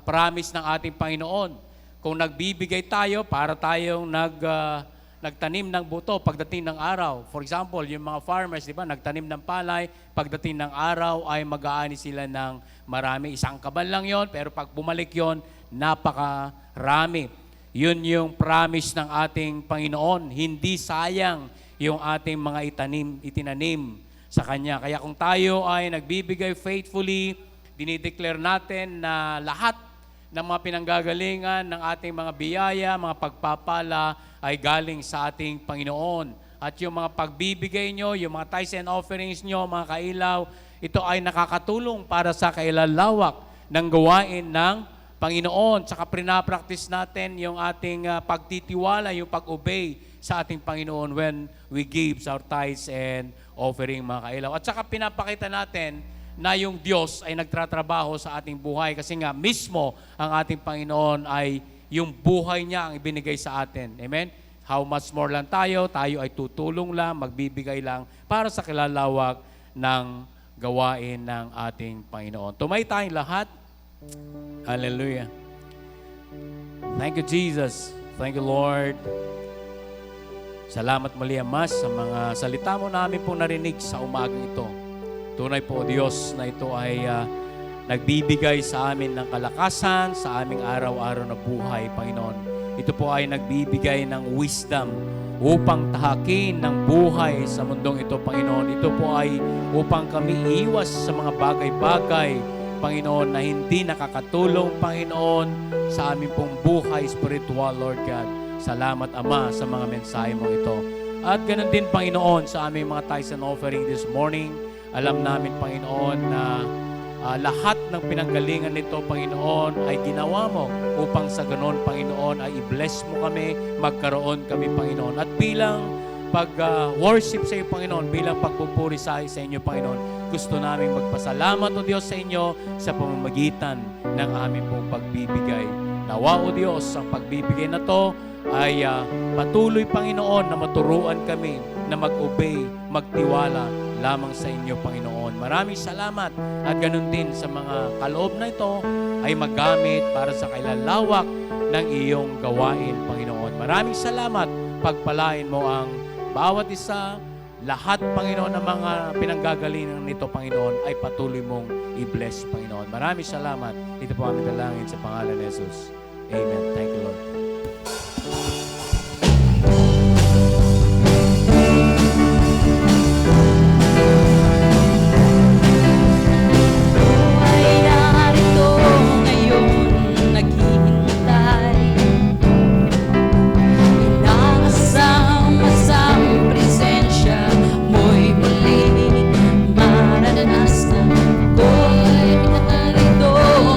promise ng ating Panginoon. Kung nagbibigay tayo, para tayong nagtanim ng buto pagdating ng araw. For example, yung mga farmers, di ba, nagtanim ng palay, pagdating ng araw ay mag-aani sila ng marami. Isang kaban lang yon, pero pag bumalik yon, napakarami. Yun yung promise ng ating Panginoon. Hindi sayang yung ating mga itinanim sa Kanya. Kaya kung tayo ay nagbibigay faithfully, dinideclare natin na lahat ng mga pinanggagalingan ng ating mga biyaya, mga pagpapala ay galing sa ating Panginoon. At yung mga pagbibigay nyo, yung mga tithes and offerings nyo, mga kailaw, ito ay nakakatulong para sa kailalawak ng gawain ng Panginoon. Tsaka practice natin yung ating pagtitiwala, yung pag-obey sa ating Panginoon when we give our tithes and offering, mga kailaw. At saka pinapakita natin na yung Diyos ay nagtratrabaho sa ating buhay kasi nga mismo ang ating Panginoon ay yung buhay niya ang ibinigay sa atin. Amen? How much more lang tayo ay tutulong lang, magbibigay lang para sa kilalawak ng gawain ng ating Panginoon. Tumay tayong lahat. Hallelujah. Thank you, Jesus. Thank you, Lord. Salamat muli, Ama, sa mga salita mo namin pong narinig sa umagang ito. Tunay po, Diyos, na ito ay nagbibigay sa amin ng kalakasan sa aming araw-araw na buhay, Panginoon. Ito po ay nagbibigay ng wisdom upang tahakin ng buhay sa mundong ito, Panginoon. Ito po ay upang kami iwas sa mga bagay-bagay, Panginoon, na hindi nakakatulong, Panginoon, sa aming pong buhay spiritual, Lord God. Salamat, Ama, sa mga mensahe mo ito. At ganun din, Panginoon, sa aming mga tithes and offering this morning. Alam namin, Panginoon, na lahat ng pinanggalingan nito, Panginoon, ay ginawa mo upang sa ganon, Panginoon, ay i-bless mo kami, magkaroon kami, Panginoon. At bilang pag-worship sa iyo, Panginoon, bilang pagpupuri sa inyo, Panginoon, gusto namin magpasalamat, O Diyos, sa inyo sa pamamagitan ng aming pong pagbibigay. Nawa, O Diyos, ang pagbibigay na to ay patuloy, Panginoon, na maturuan kami na mag-obey, magtiwala lamang sa inyo, Panginoon. Maraming salamat at ganun din sa mga kaloob na ito ay magamit para sa kailalawak ng iyong gawain, Panginoon. Maraming salamat. Pagpalain mo ang bawat isa, lahat, Panginoon, ng mga pinanggagalingan nito, Panginoon, ay patuloy mong i-bless, Panginoon. Maraming salamat. Ito po aming dalangin sa pangalan ni Jesus. Amen. Thank you, Lord.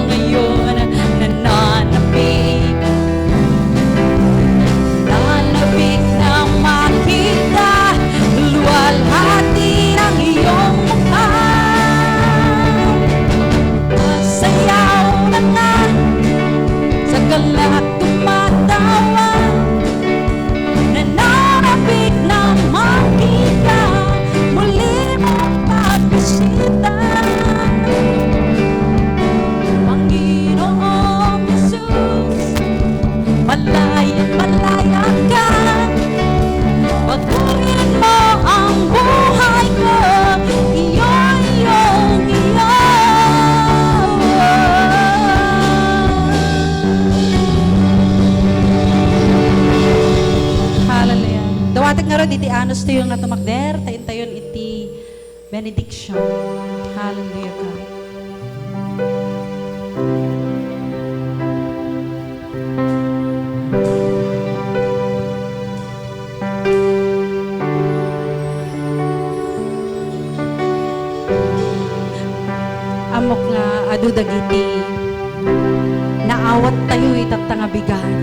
Ngayon nananapig Atas tayo nga tumakder, tayo tayon iti benediction. Hallelujah God. Amok nga adu dagiti naawat tayo itatanga bigan.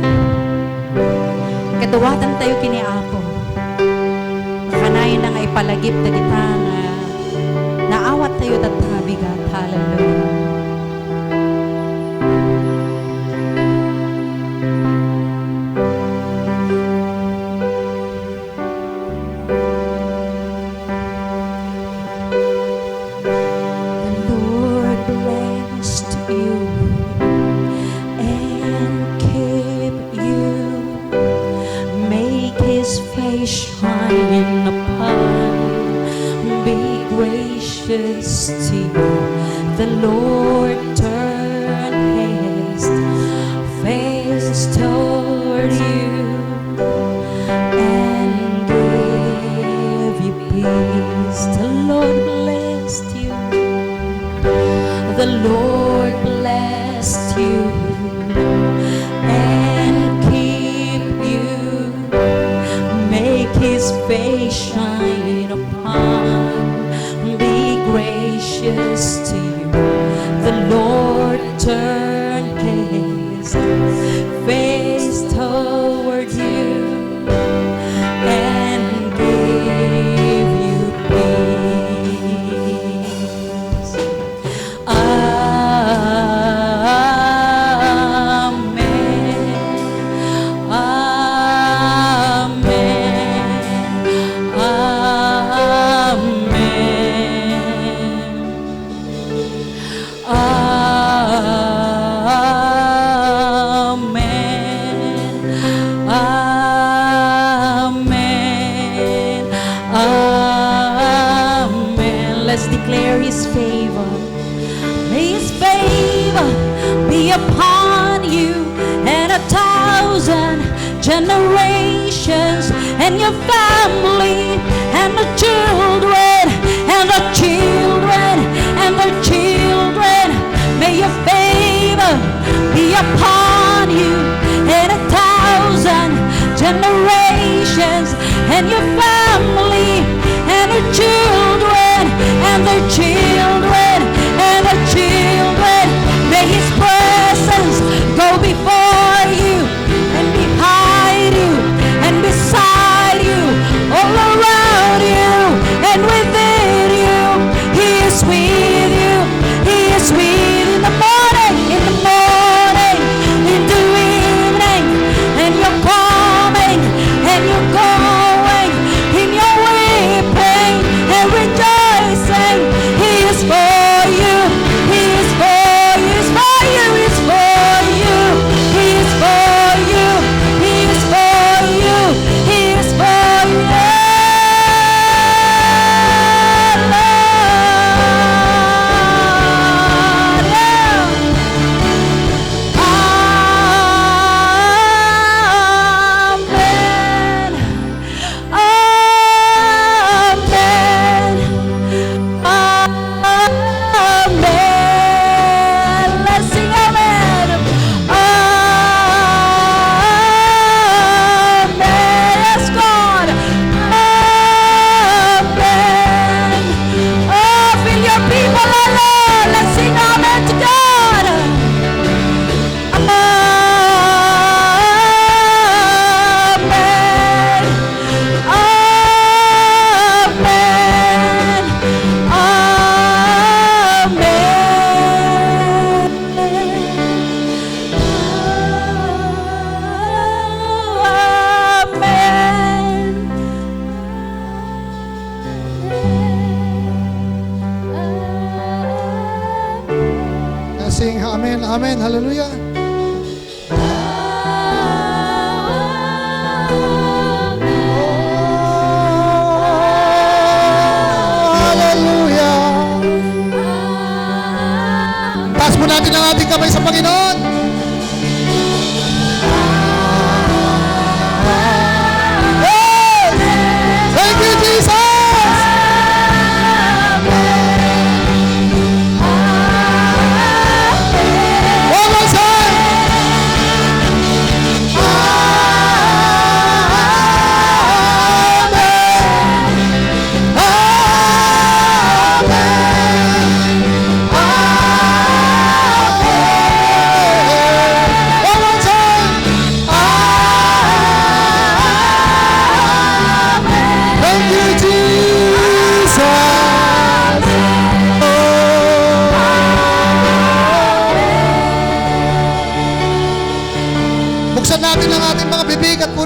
Kaduwatan tayo kini Apo. Kanay na nga ipalagip dagita nga naawat tayo itatanga bigan. Hallelujah. The Lord blessed you and keep you, make His face shine upon, be gracious to you. The Lord turn His face toward you and give you peace. The Lord blessed you. The Lord bless you and keep you, make His face shine upon, be gracious to you. The Lord turn His face toward you and give you peace. Let's declare His favor. May His favor be upon you and 1,000 generations, and your family, and the children, and the children, and the children. May your favor be upon you and 1,000 generations, and your family, and the children, and the children, and the children. May His presence go before you and behind you and beside you, all around you and within you. He is with you. He is with you in the morning, in the evening, and you're coming and you're going, in your weeping and rejoicing. He is for you. He is for you. He is for you. He is for you. He is for you. He is for you. He is for you. Sing amen, amen, hallelujah. Hallelujah. Taas mo natin ang ating kamay sa Panginoon. Hey! Thank you,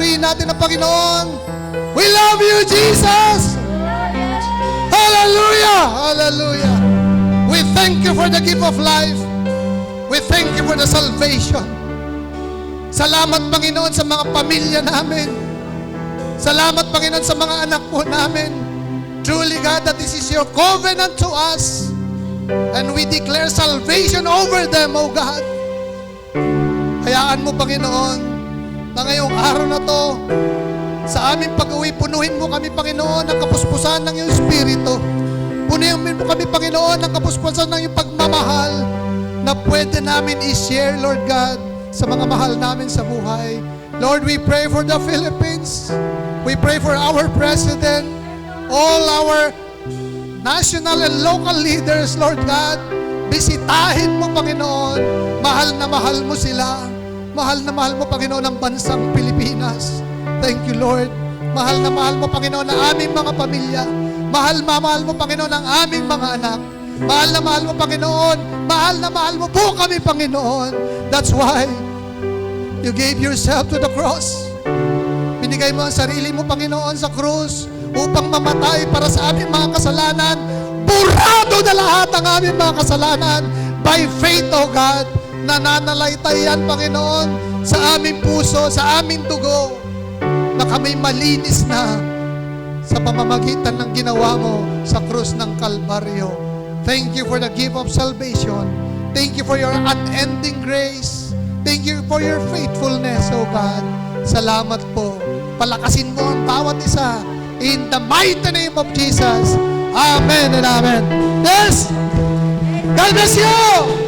Purihin natin ang Panginoon. We love you, Jesus! Hallelujah! Hallelujah! We thank you for the gift of life. We thank you for the salvation. Salamat, Panginoon, sa mga pamilya namin. Salamat, Panginoon, sa mga anak po namin. Truly, God, that this is your covenant to us. And we declare salvation over them, O God. Hayaan mo, Panginoon, na ngayong araw na to, sa aming pag-uwi, punuhin mo kami, Panginoon, ng kapuspusan ng iyong Espiritu. Punuhin mo kami, Panginoon, ng kapuspusan ng iyong pagmamahal na pwede namin i-share, Lord God, sa mga mahal namin sa buhay. Lord, we pray for the Philippines. We pray for our President, all our national and local leaders, Lord God. Bisitahin mo, Panginoon. Mahal na mahal mo sila. Mahal na mahal mo, Panginoon, ang bansang Pilipinas. Thank you, Lord. Mahal na mahal mo, Panginoon, ang aming mga pamilya. Mahal na mahal mo, Panginoon, ang aming mga anak. Mahal na mahal mo, Panginoon. Mahal na mahal mo po kami, Panginoon. That's why you gave yourself to the cross. Binigay mo ang sarili mo, Panginoon, sa krus upang mamatay para sa aming mga kasalanan. Burado na lahat ang aming mga kasalanan. By faith, O God, nananalaytayan, Panginoon, sa aming puso, sa aming dugo, na kami malinis na sa pamamagitan ng ginawa mo sa krus ng Kalbaryo. Thank you for the gift of salvation. Thank you for your unending grace. Thank you for your faithfulness, O God. Salamat po. Palakasin mo ang bawat isa. In the mighty name of Jesus. Amen and amen. Yes! God bless you!